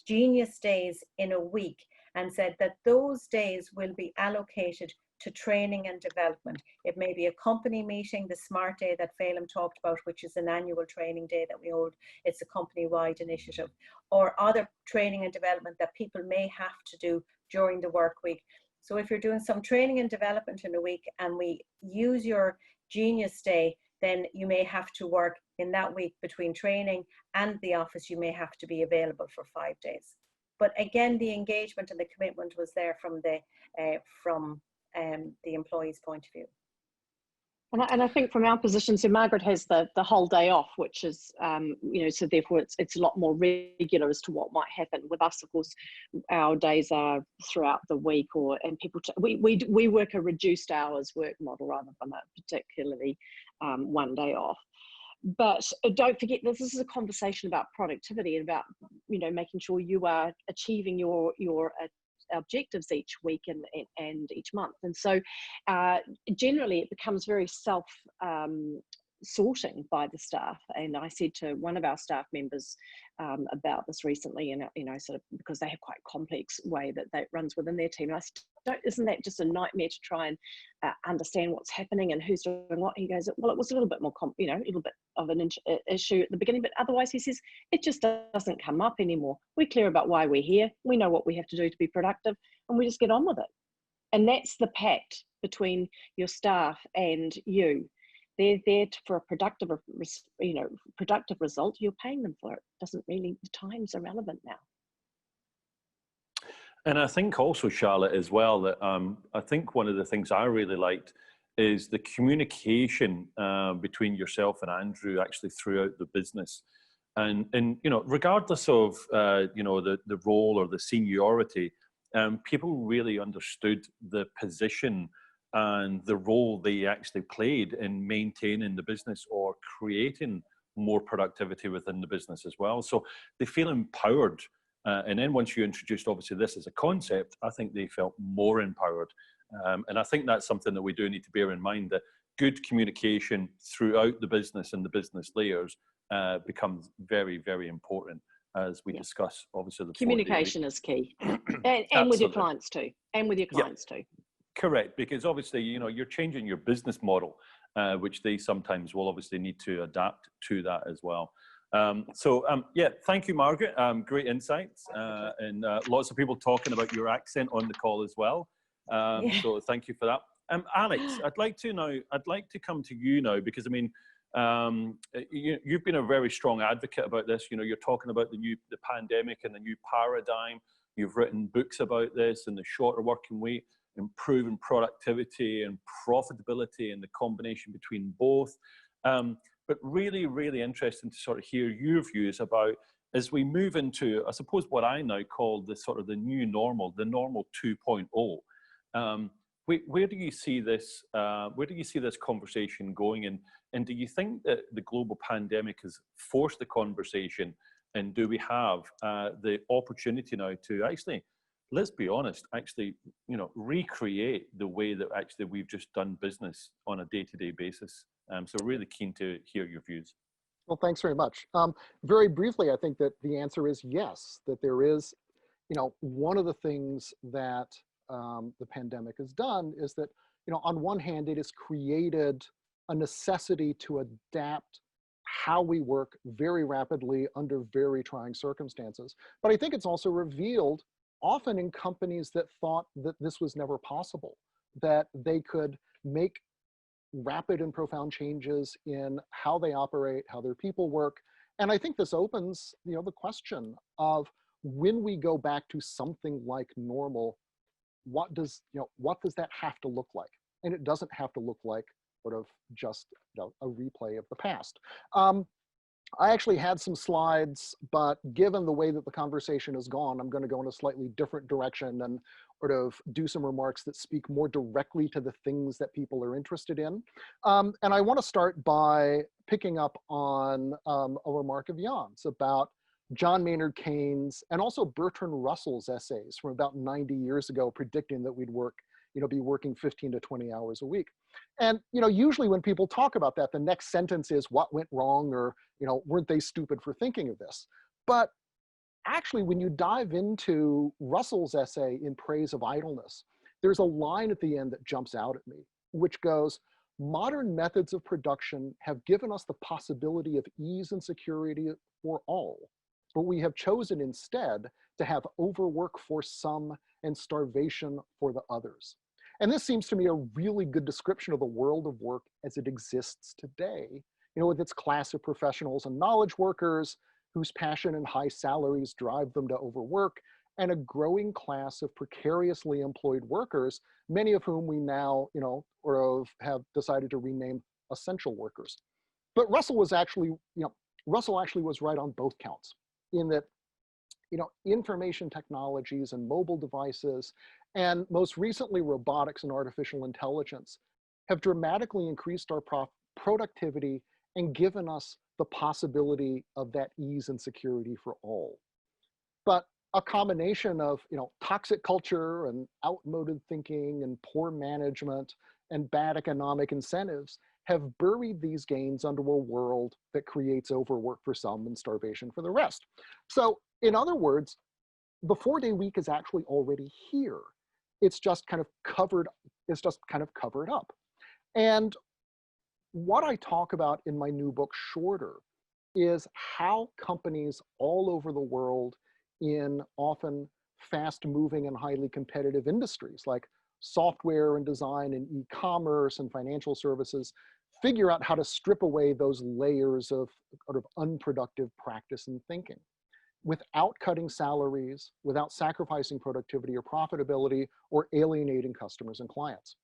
Genius days in a week, and said that those days will be allocated to training and development. It may be a company meeting, the Smart Day that Phelim talked about, which is an annual training day that we hold. It's a company-wide initiative, or other training and development that people may have to do during the work week. So if you're doing some training and development in a week, and we use your Genius Day, then you may have to work in that week between training and the office. You may have to be available for 5 days. But again, the engagement and the commitment was there from the employee's point of view. And I think from our position, so Margaret has the whole day off, which is, you know, so therefore it's a lot more regular as to what might happen. With us, of course, our days are throughout the week, and people, we work a reduced hours work model rather than a particularly one day off. But don't forget, this is a conversation about productivity and about, you know, making sure you are achieving your objectives each week and each month. And so generally it becomes very sorting by the staff. And I said to one of our staff members about this recently, and you know, sort of because they have quite a complex way that runs within their team. And I said, isn't that just a nightmare to try and understand what's happening and who's doing what? He goes, well, it was a little bit more, you know, a little bit of an issue at the beginning, but otherwise he says, it just doesn't come up anymore. We're clear about why we're here. We know what we have to do to be productive, and we just get on with it. And that's the pact between your staff and you. They're there for a productive, you know, productive result. You're paying them for it. Doesn't really, the time's irrelevant now. And I think also, Charlotte, as well, that I think one of the things I really liked is the communication between yourself and Andrew actually throughout the business. And you know, regardless of, you know, the role or the seniority, people really understood the position and the role they actually played in maintaining the business or creating more productivity within the business as well. So they feel empowered. And then once you introduced, obviously, this as a concept, I think they felt more empowered. And I think that's something that we do need to bear in mind, that good communication throughout the business and the business layers becomes very, very important as we discuss, obviously, the communication is key. and with your clients too. And with your clients too. Correct, because obviously, you know, you're changing your business model, which they sometimes will obviously need to adapt to that as well. Yeah, thank you, Margaret. Great insights, and lots of people talking about your accent on the call as well. So thank you for that. Alex, I'd like to come to you now, because I mean, you've been a very strong advocate about this. You know, you're talking about the pandemic and the new paradigm. You've written books about this and the shorter working week, improving productivity and profitability and the combination between both. But really, really interesting to sort of hear your views about, as we move into, I suppose, what I now call the sort of the new normal, the normal 2.0. Where do you see this? Where do you see this conversation going? And do you think that the global pandemic has forced the conversation? And do we have the opportunity now to actually, let's be honest, actually, you know, recreate the way that actually we've just done business on a day-to-day basis? So really keen to hear your views. Well, thanks very much. Very briefly, I think that the answer is yes, that there is, you know, one of the things that the pandemic has done is that, you know, on one hand, it has created a necessity to adapt how we work very rapidly under very trying circumstances. But I think it's also revealed, often in companies that thought that this was never possible, that they could make rapid and profound changes in how they operate, how their people work. And I think this opens, you know, the question of, when we go back to something like normal, what does that have to look like? And it doesn't have to look like sort of just, you know, a replay of the past. I actually had some slides, but given the way that the conversation has gone, I'm going to go in a slightly different direction and sort of do some remarks that speak more directly to the things that people are interested in. And I want to start by picking up on a remark of Jan's about John Maynard Keynes and also Bertrand Russell's essays from about 90 years ago, predicting that we'd be working 15 to 20 hours a week. And, you know, usually when people talk about that, the next sentence is, what went wrong? Or, you know, weren't they stupid for thinking of this? But actually, when you dive into Russell's essay in Praise of Idleness, there's a line at the end that jumps out at me, which goes, modern methods of production have given us the possibility of ease and security for all, but we have chosen instead to have overwork for some and starvation for the others. And this seems to me a really good description of the world of work as it exists today, you know, with its class of professionals and knowledge workers whose passion and high salaries drive them to overwork, and a growing class of precariously employed workers, many of whom we now, have decided to rename essential workers. But Russell was actually, Russell actually was right on both counts, in that, information technologies and mobile devices, and most recently robotics and artificial intelligence, have dramatically increased our productivity and given us the possibility of that ease and security for all. But a combination of, toxic culture and outmoded thinking and poor management and bad economic incentives have buried these gains under a world that creates overwork for some and starvation for the rest. So in other words, the 4-day week is actually already here. It's just kind of covered up. And what I talk about in my new book, Shorter, is how companies all over the world in often fast-moving and highly competitive industries like software and design and e-commerce and financial services figure out how to strip away those layers of sort of unproductive practice and thinking without cutting salaries, without sacrificing productivity or profitability, or alienating customers and clients.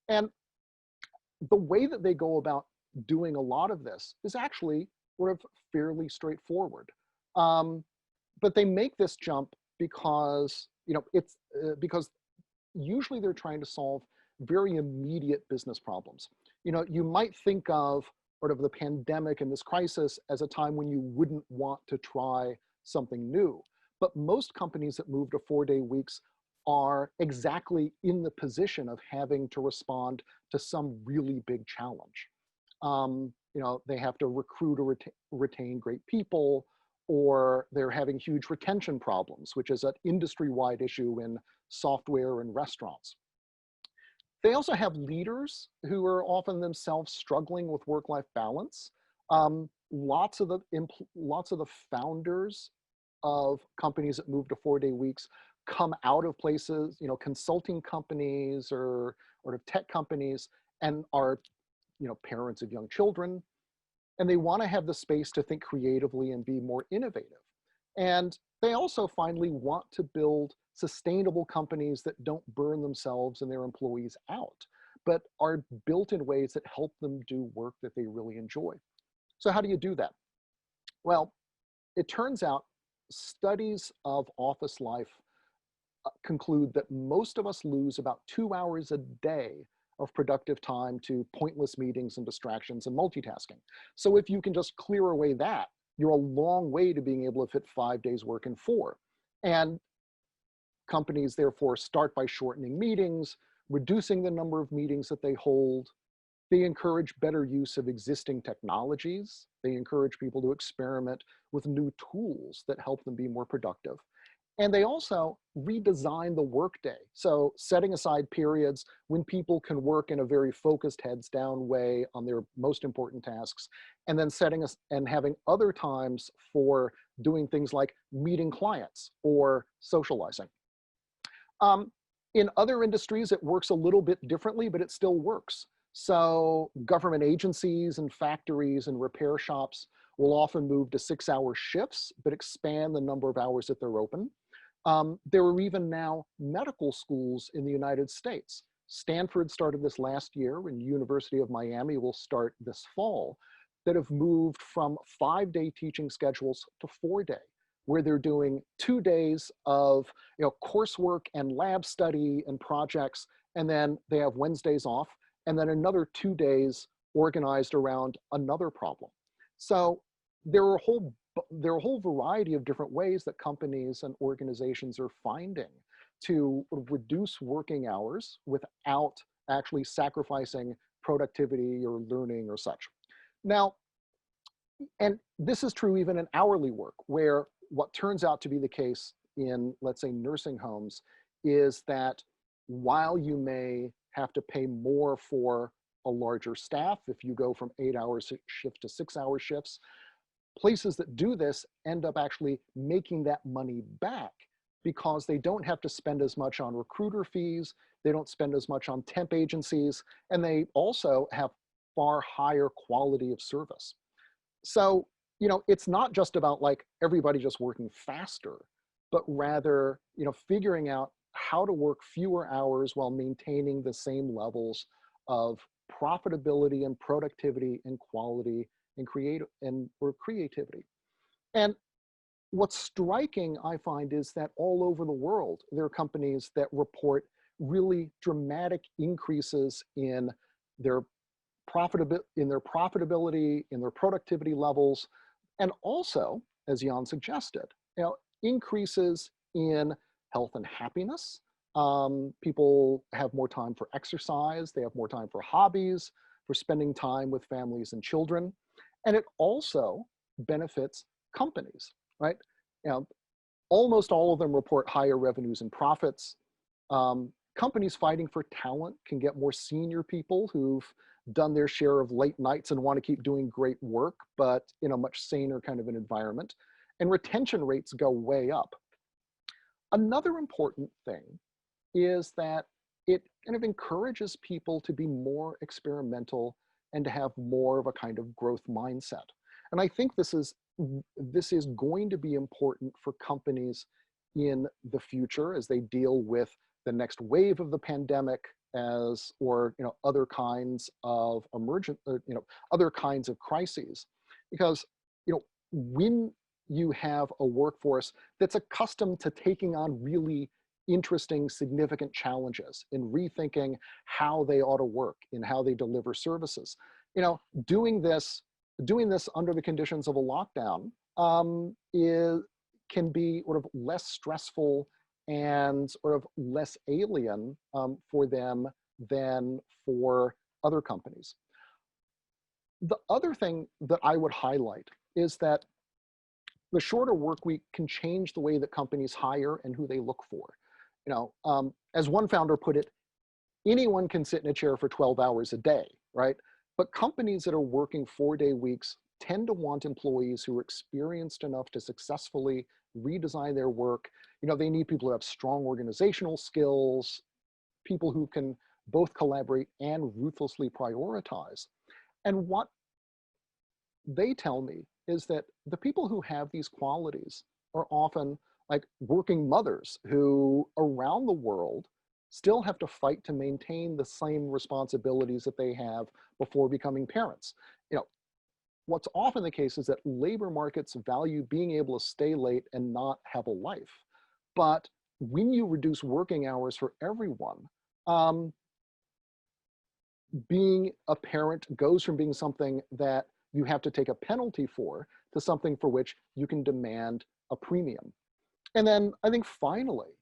And the way that they go about doing a lot of this is actually sort of fairly straightforward. But they make this jump because, because usually they're trying to solve very immediate business problems. You might think of sort of the pandemic and this crisis as a time when you wouldn't want to try something new. But most companies that move to 4-day weeks are exactly in the position of having to respond to some really big challenge. They have to recruit or retain great people, or they're having huge retention problems, which is an industry-wide issue in software and restaurants. They also have leaders who are often themselves struggling with work-life balance. Lots of the founders of companies that move to 4-day weeks come out of places, consulting companies or tech companies, and are, parents of young children, and they want to have the space to think creatively and be more innovative. And they also finally want to build sustainable companies that don't burn themselves and their employees out, but are built in ways that help them do work that they really enjoy. So how do you do that? Well, it turns out studies of office life conclude that most of us lose about 2 hours a day of productive time to pointless meetings and distractions and multitasking. So if you can just clear away that, you're a long way to being able to fit 5 days work in 4. And companies therefore start by shortening meetings, reducing the number of meetings that they hold. They encourage better use of existing technologies. They encourage people to experiment with new tools that help them be more productive. And they also redesign the workday. So setting aside periods when people can work in a very focused heads down way on their most important tasks, and then having other times for doing things like meeting clients or socializing. In other industries, it works a little bit differently, but it still works. So government agencies and factories and repair shops will often move to 6-hour shifts, but expand the number of hours that they're open. There are even now medical schools in the United States. Stanford started this last year, and University of Miami will start this fall, that have moved from 5-day teaching schedules to 4-day, where they're doing 2 days of coursework and lab study and projects, and then they have Wednesdays off, and then another 2 days organized around another problem. So there are a whole variety of different ways that companies and organizations are finding to reduce working hours without actually sacrificing productivity or learning or such. Now, and this is true even in hourly work, where what turns out to be the case in, let's say, nursing homes is that while you may have to pay more for a larger staff if you go from 8-hour shift to 6-hour shifts, places that do this end up actually making that money back because they don't have to spend as much on recruiter fees, they don't spend as much on temp agencies, and they also have far higher quality of service. So, it's not just about like everybody just working faster, but rather, figuring out how to work fewer hours while maintaining the same levels of profitability and productivity and quality and creativity. And what's striking, I find, is that all over the world, there are companies that report really dramatic increases in their profitability, in their productivity levels, and also, as Jan suggested, increases in health and happiness. People have more time for exercise, they have more time for hobbies, for spending time with families and children, and it also benefits companies, right? Almost all of them report higher revenues and profits. Companies fighting for talent can get more senior people who've done their share of late nights and want to keep doing great work, but in a much saner kind of an environment. And retention rates go way up. Another important thing is that it kind of encourages people to be more experimental and to have more of a kind of growth mindset. And I think this is going to be important for companies in the future as they deal with the next wave of the pandemic, or other kinds of other kinds of crises, because when you have a workforce that's accustomed to taking on really interesting, significant challenges in rethinking how they ought to work, in how they deliver services, doing this under the conditions of a lockdown can be sort of less stressful and sort of less alien for them than for other companies. The other thing that I would highlight is that the shorter work week can change the way that companies hire and who they look for. As one founder put it, anyone can sit in a chair for 12 hours a day, right? But companies that are working 4-day weeks tend to want employees who are experienced enough to successfully redesign their work. They need people who have strong organizational skills, people who can both collaborate and ruthlessly prioritize. And what they tell me is that the people who have these qualities are often like working mothers who around the world still have to fight to maintain the same responsibilities that they have before becoming parents. What's often the case is that labor markets value being able to stay late and not have a life. But when you reduce working hours for everyone, being a parent goes from being something that you have to take a penalty for to something for which you can demand a premium. And then I think finally,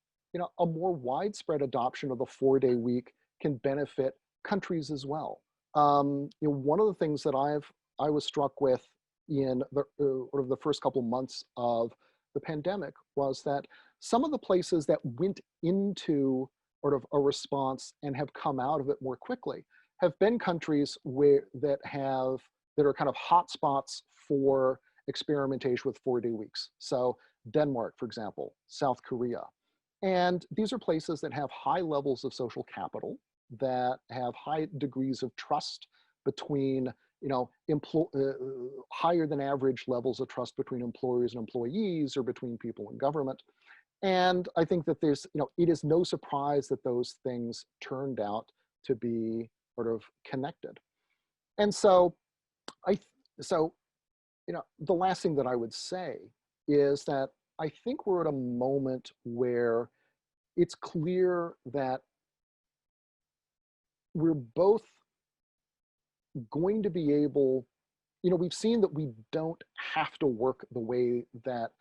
a more widespread adoption of the 4-day week can benefit countries as well. One of the things that I was struck with in the first couple months of the pandemic was that some of the places that went into sort of a response and have come out of it more quickly have been countries that are kind of hotspots for experimentation with 4-day weeks. So Denmark, for example, South Korea. And these are places that have high levels of social capital, that have high degrees of trust between, higher than average levels of trust between employers and employees, or between people and government. And I think that it is no surprise that those things turned out to be sort of connected. And so the last thing that I would say is that I think we're at a moment where it's clear that we're both going to be able, we've seen that we don't have to work the way that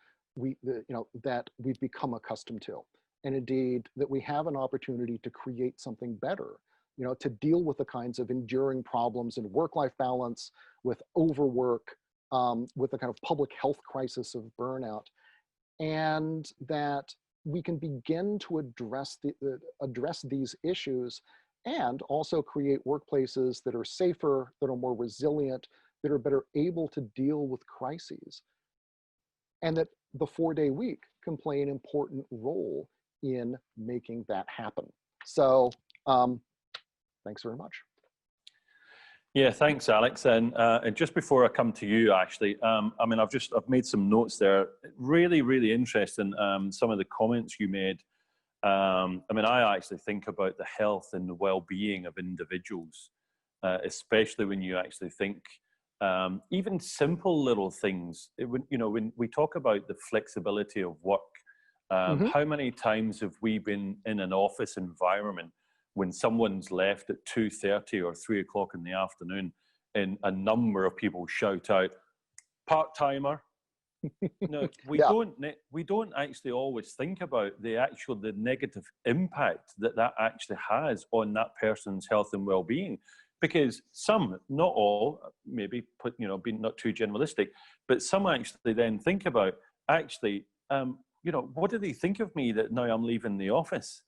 that we've become accustomed to. And indeed, that we have an opportunity to create something better, to deal with the kinds of enduring problems in work-life balance, with overwork, with the kind of public health crisis of burnout, and that we can begin to address these issues and also create workplaces that are safer, that are more resilient, that are better able to deal with crises. And that the 4-day week can play an important role in making that happen. So thanks very much. Yeah, thanks, Alex. And just before I come to you, Ashley, I mean, I've made some notes there. Really, really interesting. Some of the comments you made. I mean, I actually think about the health and the well-being of individuals, especially when you actually think even simple little things. When we talk about the flexibility of work, how many times have we been in an office environment when someone's left at 2:30 or 3 o'clock in the afternoon, and a number of people shout out, "Part-timer." No, we don't actually always think about the negative impact that actually has on that person's health and well-being, because some, not all, maybe being not too generalistic, but some actually then think about actually, what do they think of me that now I'm leaving the office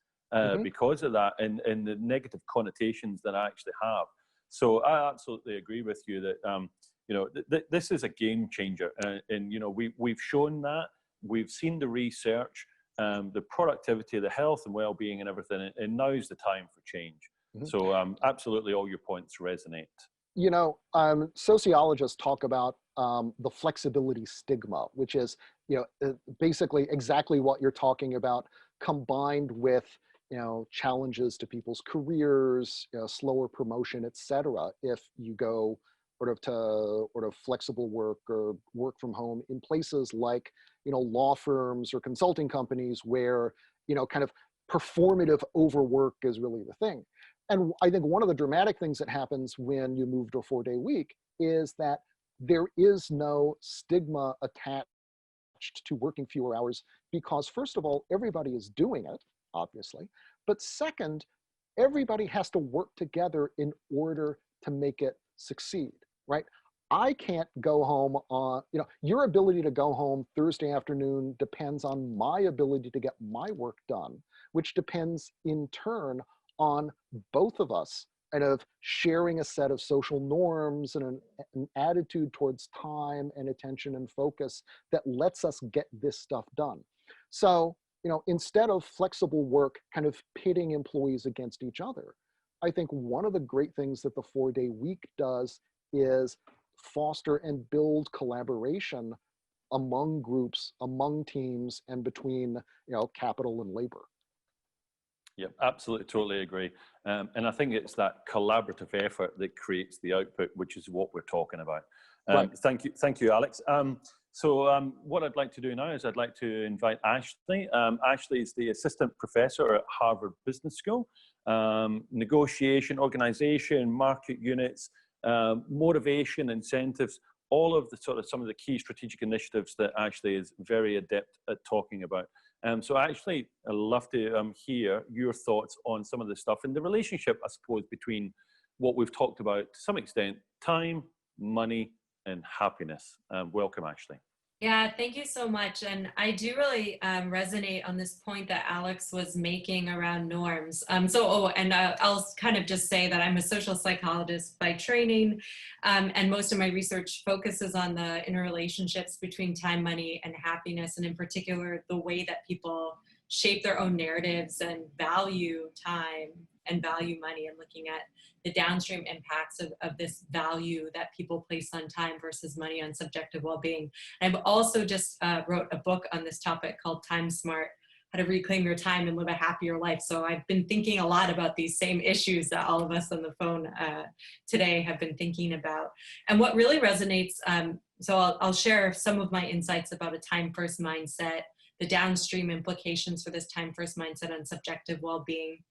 because of that, and the negative connotations that I actually have. So I absolutely agree with you that this is a game changer, and we've shown that, we've seen the research, the productivity, the health and well-being and everything, and now's the time for change. So absolutely all your points resonate. Sociologists talk about the flexibility stigma, which is basically exactly what you're talking about, combined with challenges to people's careers, slower promotion, etc. If you go to flexible work or work from home in places like law firms or consulting companies where kind of performative overwork is really the thing. And I think one of the dramatic things that happens when you move to a 4-day week is that there is no stigma attached to working fewer hours, because first of all, everybody is doing it, obviously, but second, everybody has to work together in order to make it succeed, right? I can't go home on, your ability to go home Thursday afternoon depends on my ability to get my work done, which depends in turn on both of us kind of sharing a set of social norms and an attitude towards time and attention and focus that lets us get this stuff done. So, instead of flexible work kind of pitting employees against each other, I think one of the great things that the 4-day week does is foster and build collaboration among groups, among teams, and between capital and labor. Yeah, absolutely, totally agree. And I think it's that collaborative effort that creates the output, which is what we're talking about. Right. Thank you, Alex. So what I'd like to do now is I'd like to invite Ashley. Ashley is the assistant professor at Harvard Business School. Negotiation, organization, market units, motivation, incentives, all of the some of the key strategic initiatives that Ashley is very adept at talking about. So actually, I'd love to hear your thoughts on some of this stuff and the relationship, I suppose, between what we've talked about to some extent, time, money, and happiness. Welcome, Ashley. Yeah, thank you so much. And I do really resonate on this point that Alex was making around norms. I'll kind of just say that I'm a social psychologist by training, and most of my research focuses on the interrelationships between time, money, and happiness, and in particular, the way that people shape their own narratives and value time and value money, and looking at the downstream impacts of this value that people place on time versus money on subjective well-being. I've also just wrote a book on this topic called Time Smart, How to Reclaim Your Time and Live a Happier Life. So I've been thinking a lot about these same issues that all of us on the phone today have been thinking about. And what really resonates, so I'll share some of my insights about a time-first mindset, the downstream implications for this time-first mindset on subjective well-being.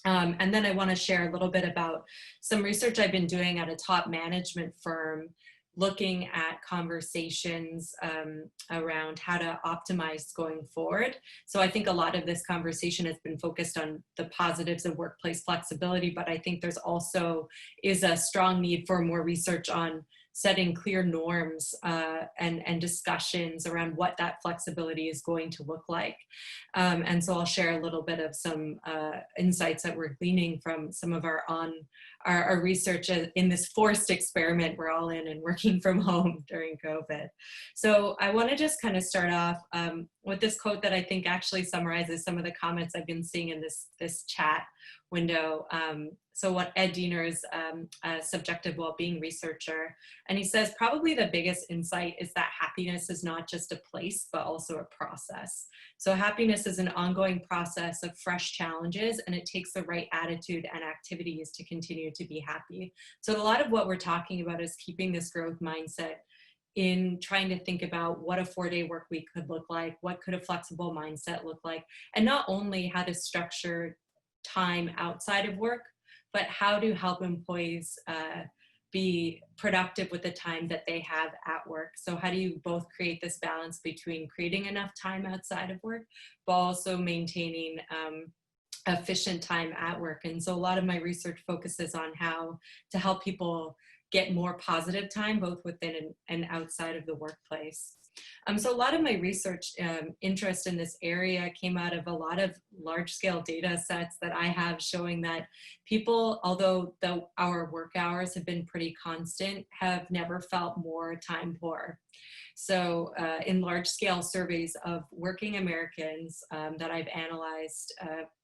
And then I want to share a little bit about some research I've been doing at a top management firm, looking at conversations around how to optimize going forward. So I think a lot of this conversation has been focused on the positives of workplace flexibility, but I think there's also is a strong need for more research on setting clear norms and discussions around what that flexibility is going to look like. And so I'll share a little bit of some insights that we're gleaning from some of our research in this forced experiment we're all in and working from home during COVID. So I want to just kind of start off with this quote that I think actually summarizes some of the comments I've been seeing in this chat window. so what Ed Diener is a subjective well-being researcher, and he says probably the biggest insight is that happiness is not just a place, but also a process. So happiness is an ongoing process of fresh challenges, and it takes the right attitude and activities to continue to be happy. So a lot of what we're talking about is keeping this growth mindset in trying to think about what a 4-day work week could look like, what could a flexible mindset look like, and not only how to structure time outside of work, but how to help employees be productive with the time that they have at work. So how do you both create this balance between creating enough time outside of work, but also maintaining efficient time at work? And so a lot of my research focuses on how to help people get more positive time, both within and outside of the workplace. So a lot of my research interest in this area came out of a lot of large-scale data sets that I have showing that people, although our work hours have been pretty constant, have never felt more time poor. So in large-scale surveys of working Americans that I've analyzed,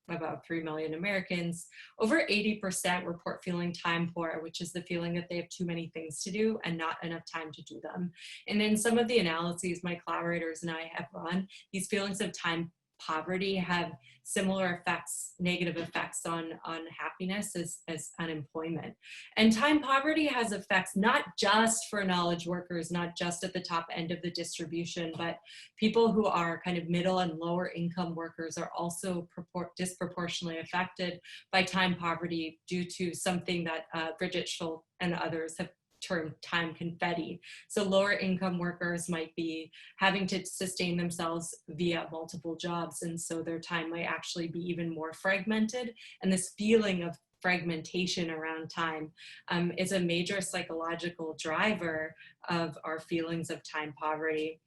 about 3 million Americans, over 80% report feeling time poor, which is the feeling that they have too many things to do and not enough time to do them. And in some of the analyses my collaborators and I have run, these feelings of time poverty have similar effects, negative effects on happiness as unemployment. And time poverty has effects not just for knowledge workers, not just at the top end of the distribution, but people who are kind of middle and lower income workers are also disproportionately affected by time poverty due to something that Bridget Schultz and others have term time confetti. So lower income workers might be having to sustain themselves via multiple jobs, and so their time might actually be even more fragmented. And this feeling of fragmentation around time is a major psychological driver of our feelings of time poverty.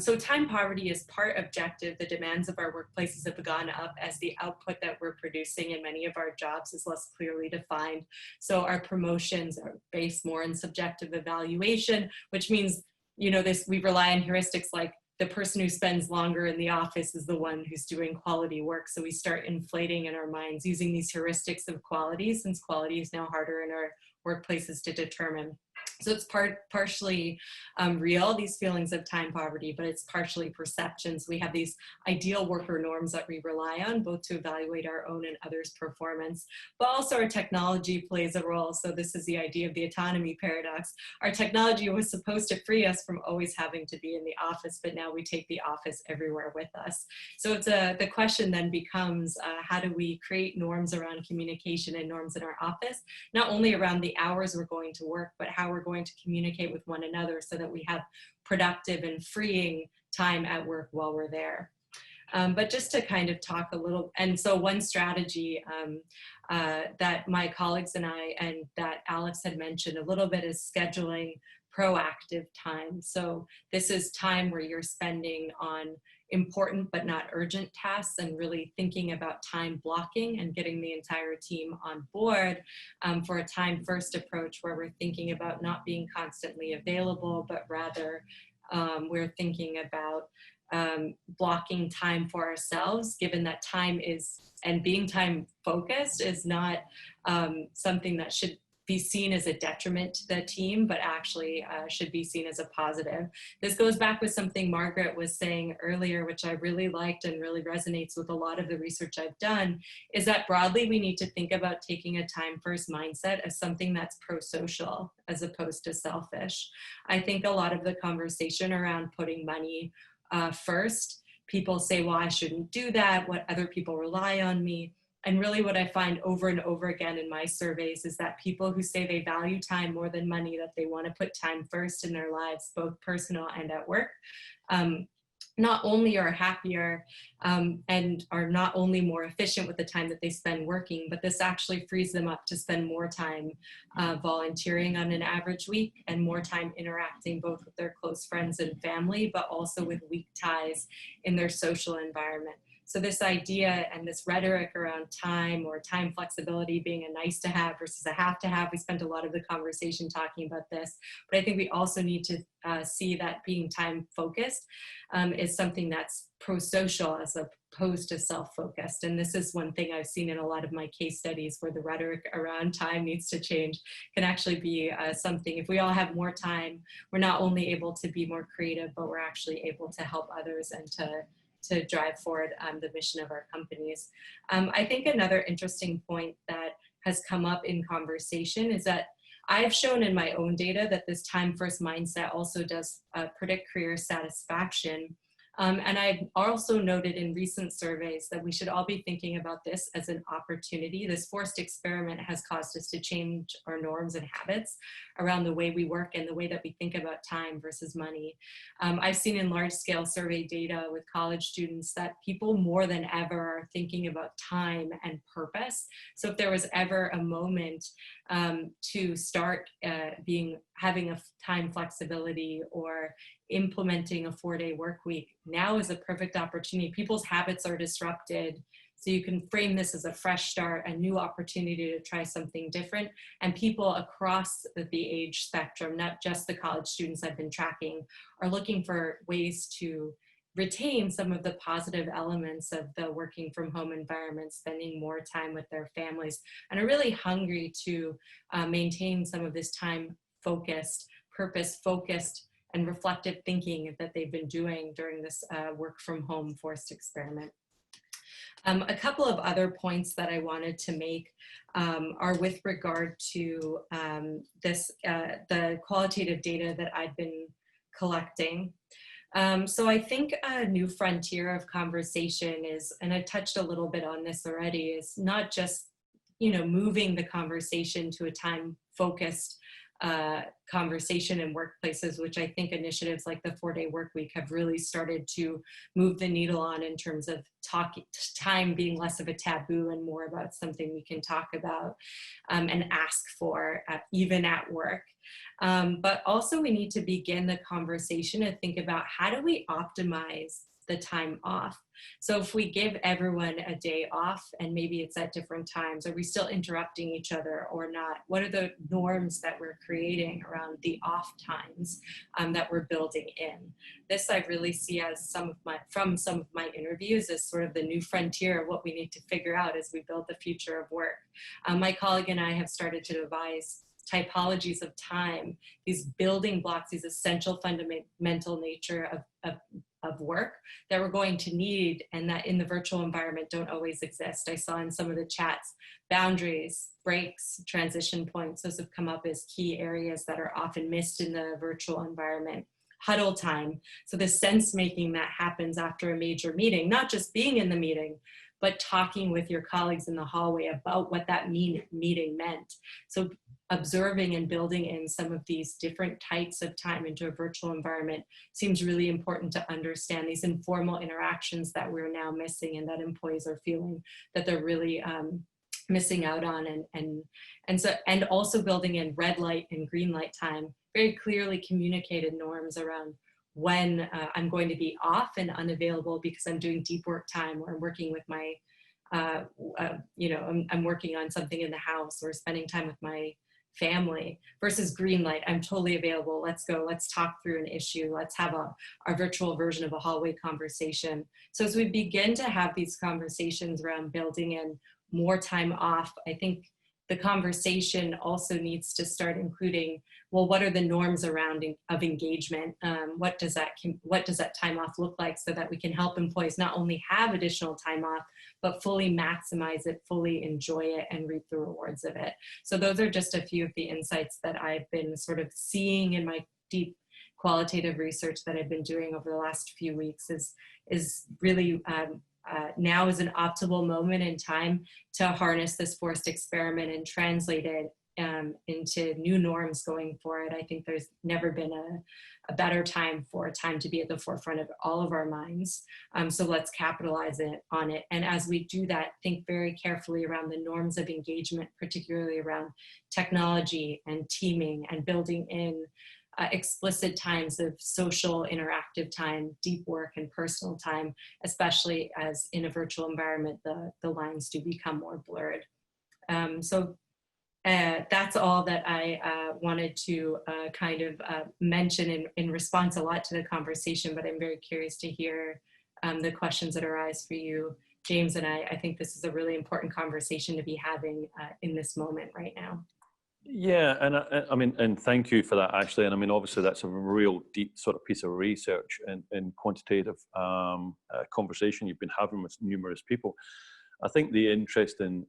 So time poverty is part objective. The demands of our workplaces have gone up as the output that we're producing in many of our jobs is less clearly defined. So our promotions are based more on subjective evaluation, which means, you know, we rely on heuristics like the person who spends longer in the office is the one who's doing quality work. So we start inflating in our minds using these heuristics of quality, since quality is now harder in our workplaces to determine. So it's partially real, these feelings of time poverty, but it's partially perceptions. We have these ideal worker norms that we rely on, both to evaluate our own and others' performance, but also our technology plays a role. So this is the idea of the autonomy paradox. Our technology was supposed to free us from always having to be in the office, but now we take the office everywhere with us. So it's the question then becomes, how do we create norms around communication and norms in our office, not only around the hours we're going to work, but how we're going to communicate with one another so that we have productive and freeing time at work while we're there. But just to kind of talk a little, and so one strategy that my colleagues and I, and that Alex had mentioned a little bit, is scheduling proactive time. So this is time where you're spending on important but not urgent tasks and really thinking about time blocking and getting the entire team on board for a time first approach where we're thinking about not being constantly available, but rather we're thinking about blocking time for ourselves, given that time is, and being time focused is not something that should be seen as a detriment to the team, but actually should be seen as a positive. This goes back with something Margaret was saying earlier, which I really liked and really resonates with a lot of the research I've done, is that broadly we need to think about taking a time first mindset as something that's pro-social as opposed to selfish. I think a lot of the conversation around putting money first, people say, well, I shouldn't do that, what other people rely on me. And really what I find over and over again in my surveys is that people who say they value time more than money, that they want to put time first in their lives, both personal and at work, not only are happier and are not only more efficient with the time that they spend working, but this actually frees them up to spend more time volunteering on an average week and more time interacting both with their close friends and family, but also with weak ties in their social environment. So this idea and this rhetoric around time or time flexibility being a nice to have versus a have to have, we spent a lot of the conversation talking about this, but I think we also need to see that being time focused is something that's pro-social as opposed to self-focused. And this is one thing I've seen in a lot of my case studies, where the rhetoric around time needs to change, can actually be something. If we all have more time, we're not only able to be more creative, but we're actually able to help others and to drive forward the mission of our companies. I think another interesting point that has come up in conversation is that I've shown in my own data that this time first mindset also does predict career satisfaction. And I've also noted in recent surveys that we should all be thinking about this as an opportunity. This forced experiment has caused us to change our norms and habits around the way we work and the way that we think about time versus money. I've seen in large scale survey data with college students that people more than ever are thinking about time and purpose. So if there was ever a moment to start having a time flexibility or implementing a 4-day work week, now is a perfect opportunity. People's habits are disrupted, so you can frame this as a fresh start, a new opportunity to try something different. And people across the age spectrum, not just the college students I've been tracking, are looking for ways to retain some of the positive elements of the working from home environment, spending more time with their families, and are really hungry to maintain some of this time focused, purpose focused, and reflective thinking that they've been doing during this work from home forced experiment. A couple of other points that I wanted to make are with regard to the qualitative data that I've been collecting. So I think a new frontier of conversation is, and I touched a little bit on this already, is not just, moving the conversation to a time-focused conversation in workplaces, which I think initiatives like the 4-day work week have really started to move the needle on, in terms of time being less of a taboo and more about something we can talk about and ask for, even at work. But also we need to begin the conversation and think about, how do we optimize the time off? So if we give everyone a day off, and maybe it's at different times, are we still interrupting each other or not? What are the norms that we're creating around the off times that we're building in? This I really see as from some of my interviews as sort of the new frontier of what we need to figure out as we build the future of work. My colleague and I have started to devise typologies of time, these building blocks, these essential fundamental nature of work that we're going to need, and that in the virtual environment don't always exist. I saw in some of the chats, boundaries, breaks, transition points, those have come up as key areas that are often missed in the virtual environment. Huddle time, so the sense making that happens after a major meeting, not just being in the meeting, but talking with your colleagues in the hallway about what that meeting meant. So observing and building in some of these different types of time into a virtual environment seems really important to understand these informal interactions that we're now missing, and that employees are feeling that they're really missing out on, and also building in red light and green light time, very clearly communicated norms around when I'm going to be off and unavailable because I'm doing deep work time, or I'm working with my, I'm working on something in the house, or spending time with my family, versus green light, I'm totally available, let's go, let's talk through an issue, let's have our virtual version of a hallway conversation. So as we begin to have these conversations around building in more time off, I think the conversation also needs to start including, well, what are the norms around of engagement? What does that time off look like, so that we can help employees not only have additional time off, but fully maximize it, fully enjoy it, and reap the rewards of it. So those are just a few of the insights that I've been sort of seeing in my deep qualitative research that I've been doing over the last few weeks, is really now is an optimal moment in time to harness this forced experiment and translate it into new norms going forward. I think there's never been a better time for time to be at the forefront of all of our minds. So let's capitalize on it. And as we do that, think very carefully around the norms of engagement, particularly around technology and teaming, and building in explicit times of social interactive time, deep work, and personal time, especially as in a virtual environment, the lines do become more blurred. That's all that I wanted to kind of mention in response a lot to the conversation, but I'm very curious to hear the questions that arise for you, James, and I think this is a really important conversation to be having in this moment right now. Yeah, and I mean, and thank you for that, Ashley. And I mean, obviously, that's a real deep sort of piece of research and quantitative conversation you've been having with numerous people. I think the interesting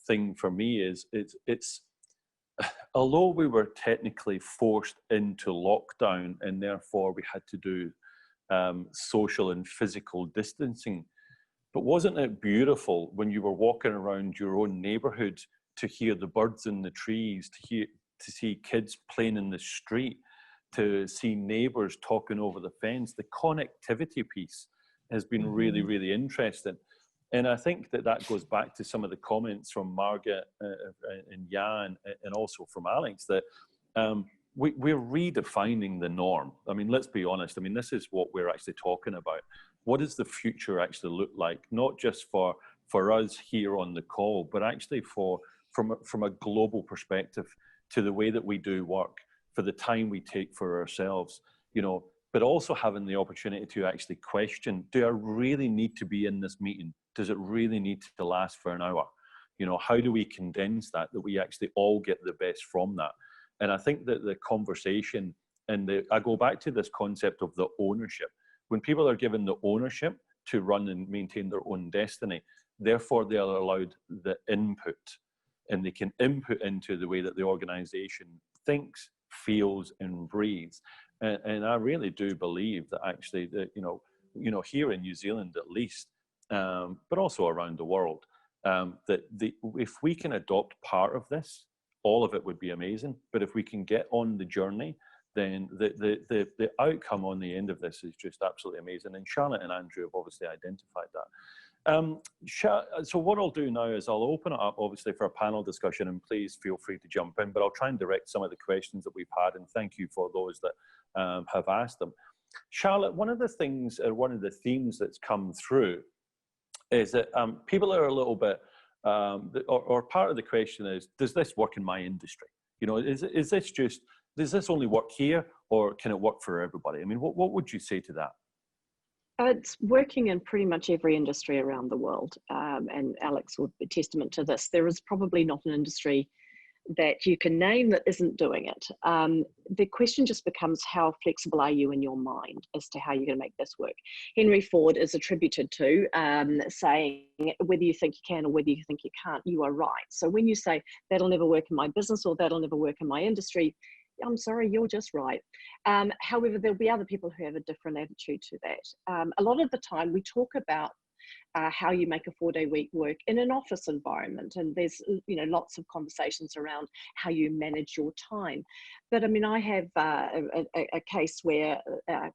thing for me is it's although we were technically forced into lockdown and therefore we had to do social and physical distancing, but wasn't it beautiful when you were walking around your own neighborhood to hear the birds in the trees, to see kids playing in the street, to see neighbors talking over the fence? The connectivity piece has been really, really interesting. And I think that goes back to some of the comments from Margaret and Jan, and also from Alex, that we're redefining the norm. I mean, let's be honest. I mean, this is what we're actually talking about. What does the future actually look like? Not just for us here on the call, but actually from a global perspective, to the way that we do work, for the time we take for ourselves, you know, but also having the opportunity to actually question, do I really need to be in this meeting? Does it really need to last for an hour? You know, how do we condense that we actually all get the best from that? And I think that the conversation, and I go back to this concept of the ownership. When people are given the ownership to run and maintain their own destiny, therefore they are allowed the input, and they can input into the way that the organization thinks, feels, and breathes. And I really do believe that actually, that you know, here in New Zealand at least, but also around the world, that if we can adopt part of this, all of it would be amazing. But if we can get on the journey, then the outcome on the end of this is just absolutely amazing. And Charlotte and Andrew have obviously identified that. So what I'll do now is I'll open it up obviously for a panel discussion, and please feel free to jump in, but I'll try and direct some of the questions that we've had, and thank you for those that have asked them. Charlotte, one of the things, one of the themes that's come through is that people are a little bit, or part of the question is, does this work in my industry? You know, is this just, does this only work here, or can it work for everybody? I mean, what would you say to that? It's working in pretty much every industry around the world, and Alex would be testament to this. There is probably not an industry that you can name that isn't doing it. The question just becomes, how flexible are you in your mind as to how you're going to make this work? Henry Ford is attributed to saying, whether you think you can or whether you think you can't, you are right. So when you say that'll never work in my business or that'll never work in my industry, I'm sorry, you're just right. However, there'll be other people who have a different attitude to that. A lot of the time we talk about how you make a 4-day week work in an office environment, and there's lots of conversations around how you manage your time. But I mean, I have a case where a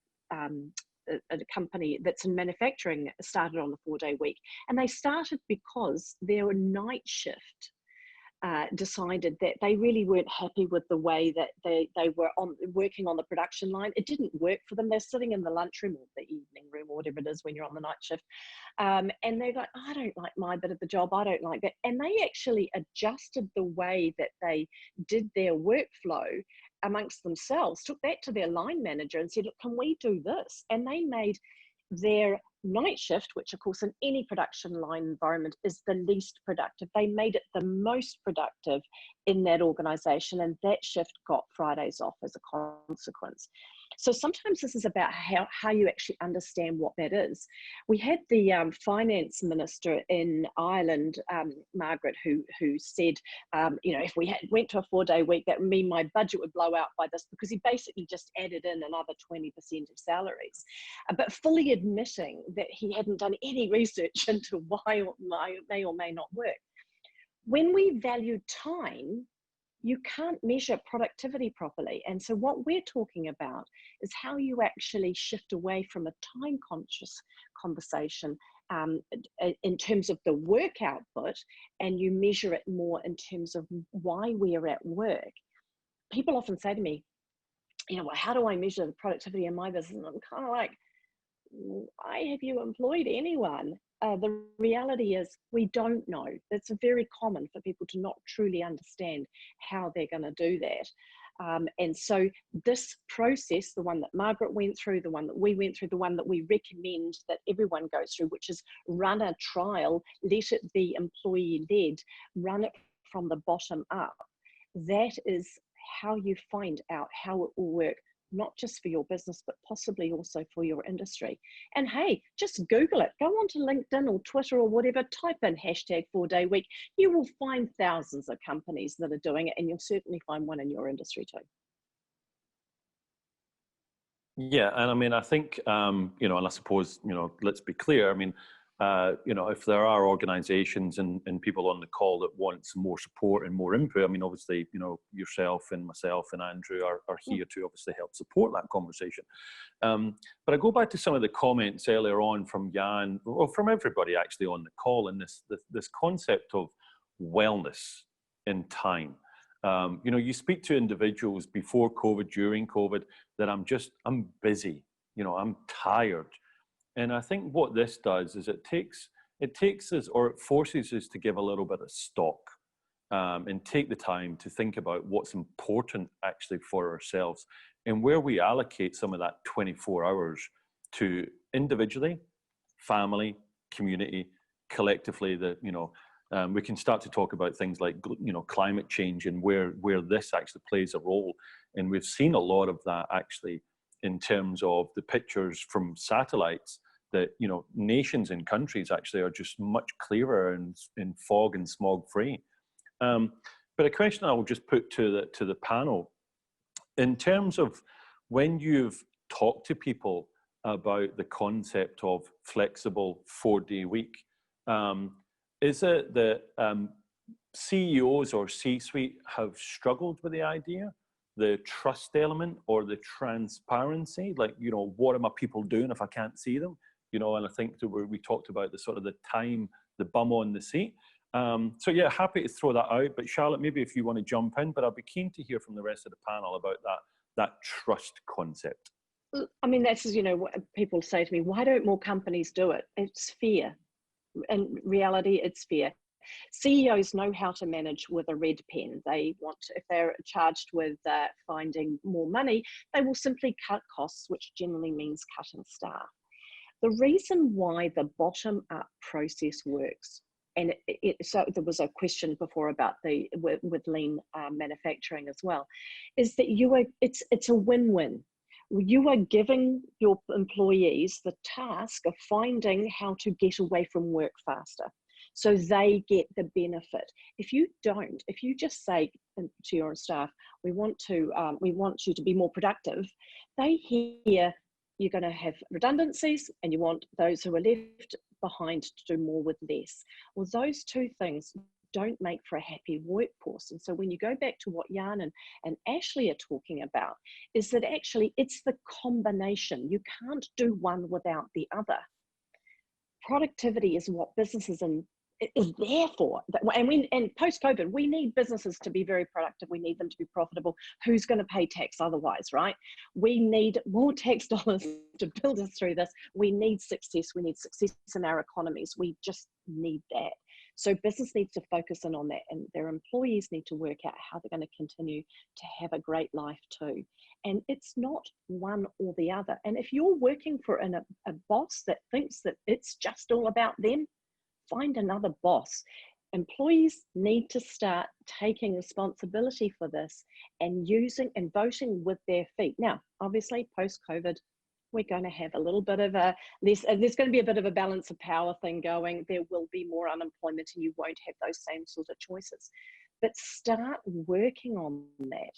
company that's in manufacturing started on a 4-day week, and they started because their night shift decided that they really weren't happy with the way that they were working on the production line. It didn't work for them. They're sitting in the lunchroom or the evening room or whatever it is when you're on the night shift. And they're like, I don't like my bit of the job. I don't like that. And they actually adjusted the way that they did their workflow amongst themselves, took that to their line manager and said, look, can we do this? And they made their night shift, which of course in any production line environment is the least productive, they made it the most productive in that organization, and that shift got Fridays off as a consequence. So sometimes this is about how you actually understand what that is. We had the finance minister in Ireland, Margaret, who said, if we went to a 4-day week, that would mean my budget would blow out by this, because he basically just added in another 20% of salaries, but fully admitting that he hadn't done any research into why it may or may not work. When we value time, you can't measure productivity properly. And so what we're talking about is how you actually shift away from a time conscious conversation in terms of the work output, and you measure it more in terms of why we are at work. People often say to me, well, how do I measure the productivity in my business? And I'm kind of like, why have you employed anyone? The reality is we don't know. It's very common for people to not truly understand how they're going to do that. And so this process, the one that Margaret went through, the one that we went through, the one that we recommend that everyone goes through, which is run a trial, let it be employee-led, run it from the bottom up. That is how you find out how it will work, not just for your business, but possibly also for your industry. And hey, just Google it. Go onto LinkedIn or Twitter or whatever, type in hashtag 4-day week. You will find thousands of companies that are doing it, and you'll certainly find one in your industry too. Yeah, and I mean, I think, you know, and I suppose, you know, let's be clear. I mean, you know, if there are organisations and people on the call that want some more support and more input, I mean, obviously, you know, yourself and myself and Andrew are here to obviously help support that conversation. But I go back to some of the comments earlier on from Jan, or from everybody actually on the call, and this concept of wellness in time. You know, you speak to individuals before COVID, during COVID, that I'm busy, you know, I'm tired. And I think what this does is it takes us, or it forces us to give a little bit of stock and take the time to think about what's important actually for ourselves and where we allocate some of that 24 hours to individually, family, community, collectively. That, you know, we can start to talk about things like, you know, climate change and where this actually plays a role. And we've seen a lot of that actually in terms of the pictures from satellites that, you know, nations and countries actually are just much clearer and in fog and smog free. But a question I will just put to the panel, in terms of when you've talked to people about the concept of flexible 4-day week, is it that CEOs or C-suite have struggled with the idea, the trust element or the transparency? Like, you know, what are my people doing if I can't see them? You know, and I think that we talked about the sort of the time, the bum on the seat. So yeah, happy to throw that out. But Charlotte, maybe if you want to jump in, but I'll be keen to hear from the rest of the panel about that trust concept. I mean, that's, you know, what people say to me, why don't more companies do it? It's fear. In reality, it's fear. CEOs know how to manage with a red pen. They want to, if they're charged with finding more money, they will simply cut costs, which generally means cutting staff. The reason why the bottom-up process works, and so there was a question before about with lean manufacturing as well, is that it's a win-win. You are giving your employees the task of finding how to get away from work faster, so they get the benefit. If you just say to your staff, we want you to be more productive, they hear you're going to have redundancies and you want those who are left behind to do more with less. Well, those two things don't make for a happy workforce. And so when you go back to what Jan and Ashley are talking about, is that actually it's the combination. You can't do one without the other. Productivity is what businesses is there for. And post-COVID, we need businesses to be very productive. We need them to be profitable. Who's going to pay tax otherwise, right? We need more tax dollars to build us through this. We need success. We need success in our economies. We just need that. So business needs to focus in on that, and their employees need to work out how they're going to continue to have a great life too. And it's not one or the other. And if you're working for a boss that thinks that it's just all about them, find another boss. Employees need to start taking responsibility for this and using and voting with their feet. Now, obviously, post-COVID, we're going to have a little bit of there's going to be a bit of a balance of power thing going. There will be more unemployment and you won't have those same sort of choices. But start working on that.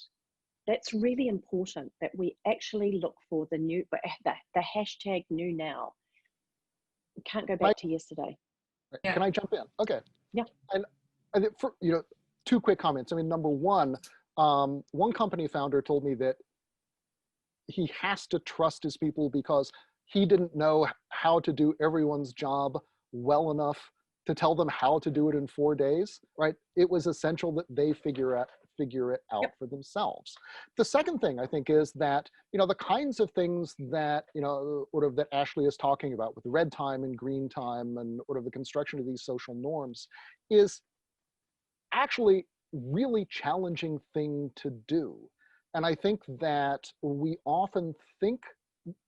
That's really important, that we actually look for the hashtag new now. We can't go back to yesterday. Yeah. Can I jump in? Okay. Yeah. And for, you know, two quick comments. I mean, number one, one company founder told me that he has to trust his people because he didn't know how to do everyone's job well enough to tell them how to do it in 4 days, right? It was essential that they figure it out for themselves. The second thing I think is that, you know, the kinds of things that, you know, sort of that Ashley is talking about with red time and green time and sort of the construction of these social norms is actually really challenging thing to do. And I think that we often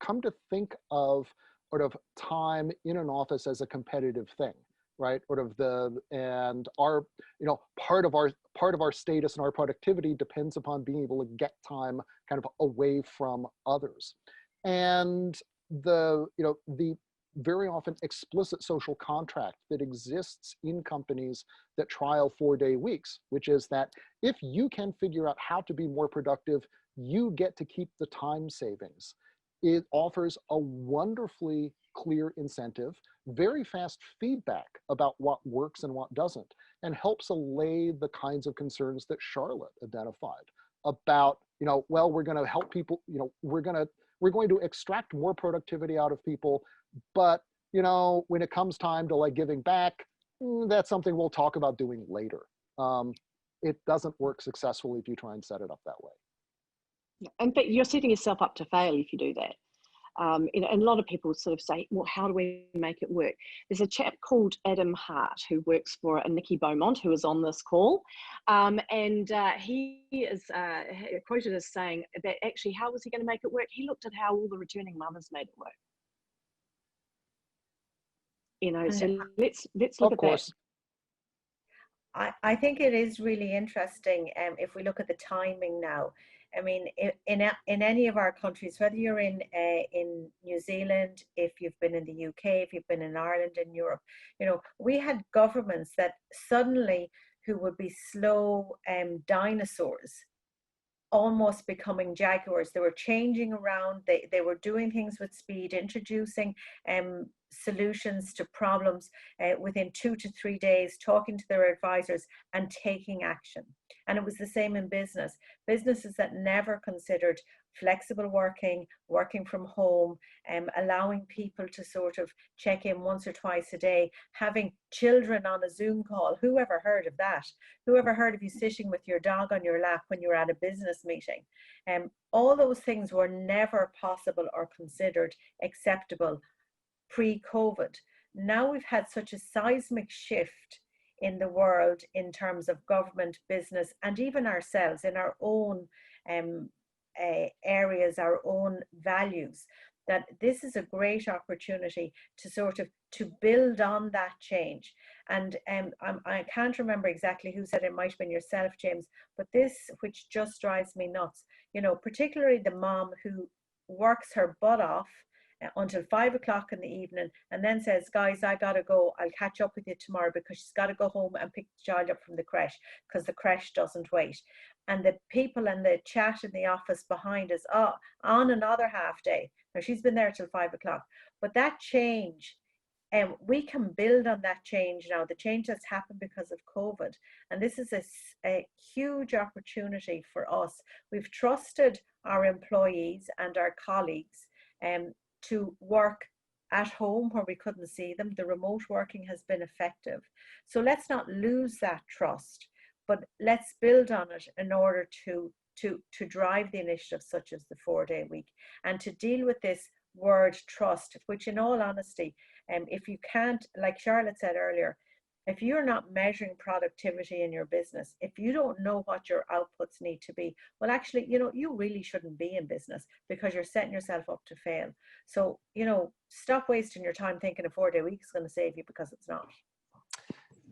come to think of sort of time in an office as a competitive thing, right? Sort of and our, part of our status and our productivity depends upon being able to get time kind of away from others. And the very often explicit social contract that exists in companies that trial 4-day weeks, which is that if you can figure out how to be more productive, you get to keep the time savings. It offers a wonderfully clear incentive, very fast feedback about what works and what doesn't, and helps allay the kinds of concerns that Charlotte identified about, well, we're going to help people, we're going to extract more productivity out of people, but when it comes time to like giving back, that's something we'll talk about doing later. It doesn't work successfully if you try and set it up that way. In fact, you're setting yourself up to fail if you do that. And a lot of people sort of say, well, how do we make it work? There's a chap called Adam Hart who works for Nikki Beaumont, who is on this call. And he is quoted as saying that actually, how was he going to make it work? He looked at how all the returning mothers made it work. So let's look at that. I think it is really interesting if we look at the timing now. I mean, in any of our countries, whether you're in New Zealand, if you've been in the UK, if you've been in Ireland, in Europe, we had governments that suddenly who would be slow dinosaurs, almost becoming jaguars. They were changing around. They were doing things with speed, introducing solutions to problems within 2 to 3 days, talking to their advisors and taking action. And it was the same in businesses that never considered flexible working from home, allowing people to sort of check in once or twice a day, having children on a Zoom call. Who ever heard of that? Who ever heard of you sitting with your dog on your lap when you're at a business meeting? All those things were never possible or considered acceptable pre-COVID. Now we've had such a seismic shift in the world in terms of government, business, and even ourselves in our own areas, our own values, that this is a great opportunity to sort of to build on that change. And I can't remember exactly who said it, might have been yourself, James, but this, which just drives me nuts, particularly the mom who works her butt off until 5 o'clock in the evening and then says, guys, I gotta go, I'll catch up with you tomorrow, because she's got to go home and pick the child up from the creche because the creche doesn't wait. And the people in the chat in the office behind us, on another half day. Now she's been there till 5 o'clock, but that change, we can build on that change now. The change that's happened because of COVID, and this is a huge opportunity for us. We've trusted our employees and our colleagues to work at home where we couldn't see them. The remote working has been effective. So let's not lose that trust, but let's build on it in order to drive the initiatives such as the 4-day week and to deal with this word trust, which in all honesty, if you can't, like Charlotte said earlier, if you're not measuring productivity in your business, if you don't know what your outputs need to be, well, actually, you really shouldn't be in business because you're setting yourself up to fail. So, stop wasting your time thinking a 4-day week is going to save you, because it's not.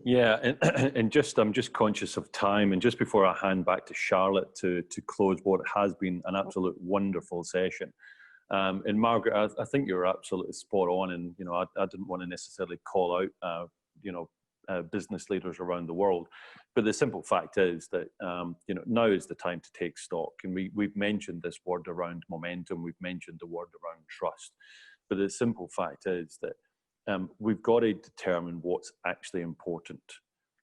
Yeah, and I'm just conscious of time, and just before I hand back to Charlotte to close what has been an absolute wonderful session. And Margaret, I think you're absolutely spot on, and I didn't want to necessarily call out business leaders around the world, but the simple fact is that now is the time to take stock. And we've mentioned this word around momentum, we've mentioned the word around trust, but the simple fact is that we've got to determine what's actually important,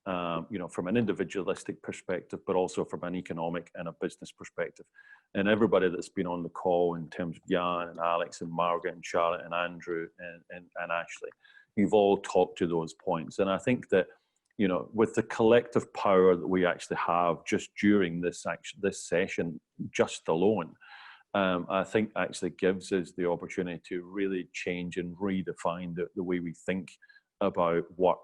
from an individualistic perspective, but also from an economic and a business perspective. And everybody that's been on the call, in terms of Jan and Alex and Margaret and Charlotte and Andrew and Ashley, you've all talked to those points. And I think that, with the collective power that we actually have just during this session, just alone, I think actually gives us the opportunity to really change and redefine the way we think about work,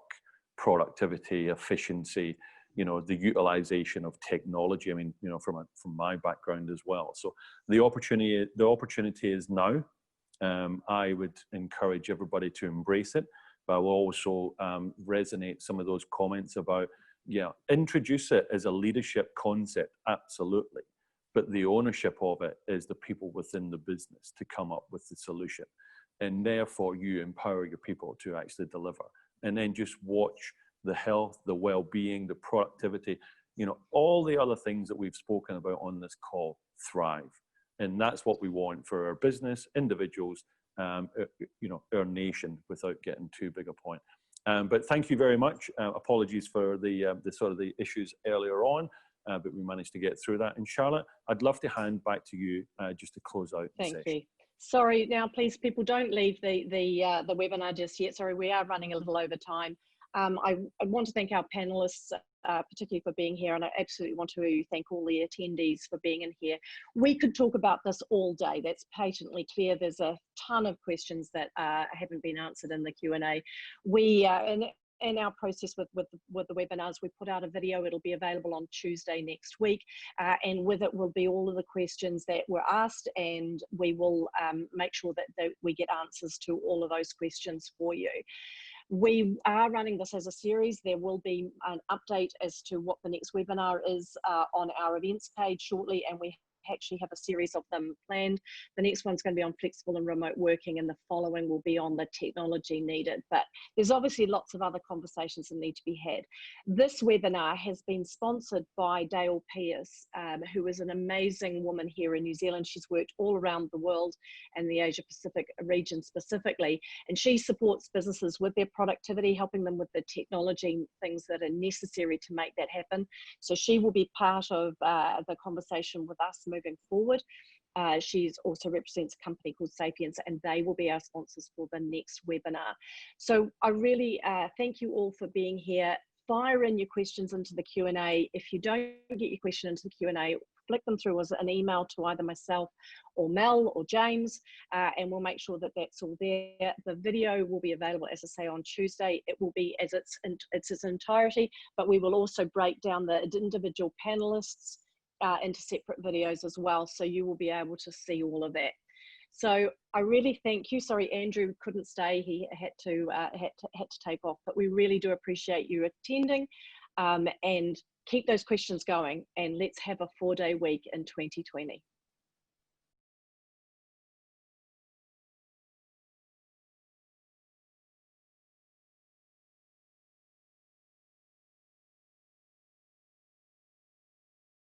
productivity, efficiency, the utilization of technology. I mean, from my background as well. So the opportunity is now. I would encourage everybody to embrace it, but I will also resonate some of those comments about, introduce it as a leadership concept, absolutely. But the ownership of it is the people within the business to come up with the solution. And therefore you empower your people to actually deliver. And then just watch the health, the well-being, the productivity, all the other things that we've spoken about on this call thrive. And that's what we want for our business, individuals, our nation, without getting too big a point. But thank you very much. Apologies for the sort of the issues earlier on, but we managed to get through that. And Charlotte, I'd love to hand back to you just to close out the session. Thank you. Sorry, now please, people, don't leave the webinar just yet. Sorry, we are running a little over time. I want to thank our panelists, particularly for being here, and I absolutely want to thank all the attendees for being in here. We could talk about this all day. That's patently clear. There's a ton of questions that haven't been answered in the Q&A. We in our process with the webinars, we put out a video. It'll be available on Tuesday next week, and with it will be all of the questions that were asked, and we will make sure that we get answers to all of those questions for you. We are running this as a series. There will be an update as to what the next webinar is on our events page shortly, and we actually have a series of them planned. The next one's going to be on flexible and remote working, and the following will be on the technology needed. But there's obviously lots of other conversations that need to be had. This webinar has been sponsored by Dale Pierce, who is an amazing woman here in New Zealand. She's worked all around the world and the Asia Pacific region specifically, and she supports businesses with their productivity, helping them with the technology things that are necessary to make that happen. So she will be part of the conversation with us moving forward. She also represents a company called Sapiens, and they will be our sponsors for the next webinar. So I really thank you all for being here. Fire in your questions into the Q&A. If you don't get your question into the Q&A, flick them through as an email to either myself or Mel or James, and we'll make sure that that's all there. The video will be available, as I say, on Tuesday. It will be as its entirety, but we will also break down the individual panelists into separate videos as well, so you will be able to see all of that. So I really thank you. Sorry, Andrew couldn't stay; he had to take off. But we really do appreciate you attending, and keep those questions going. And let's have a 4-day week in 2020.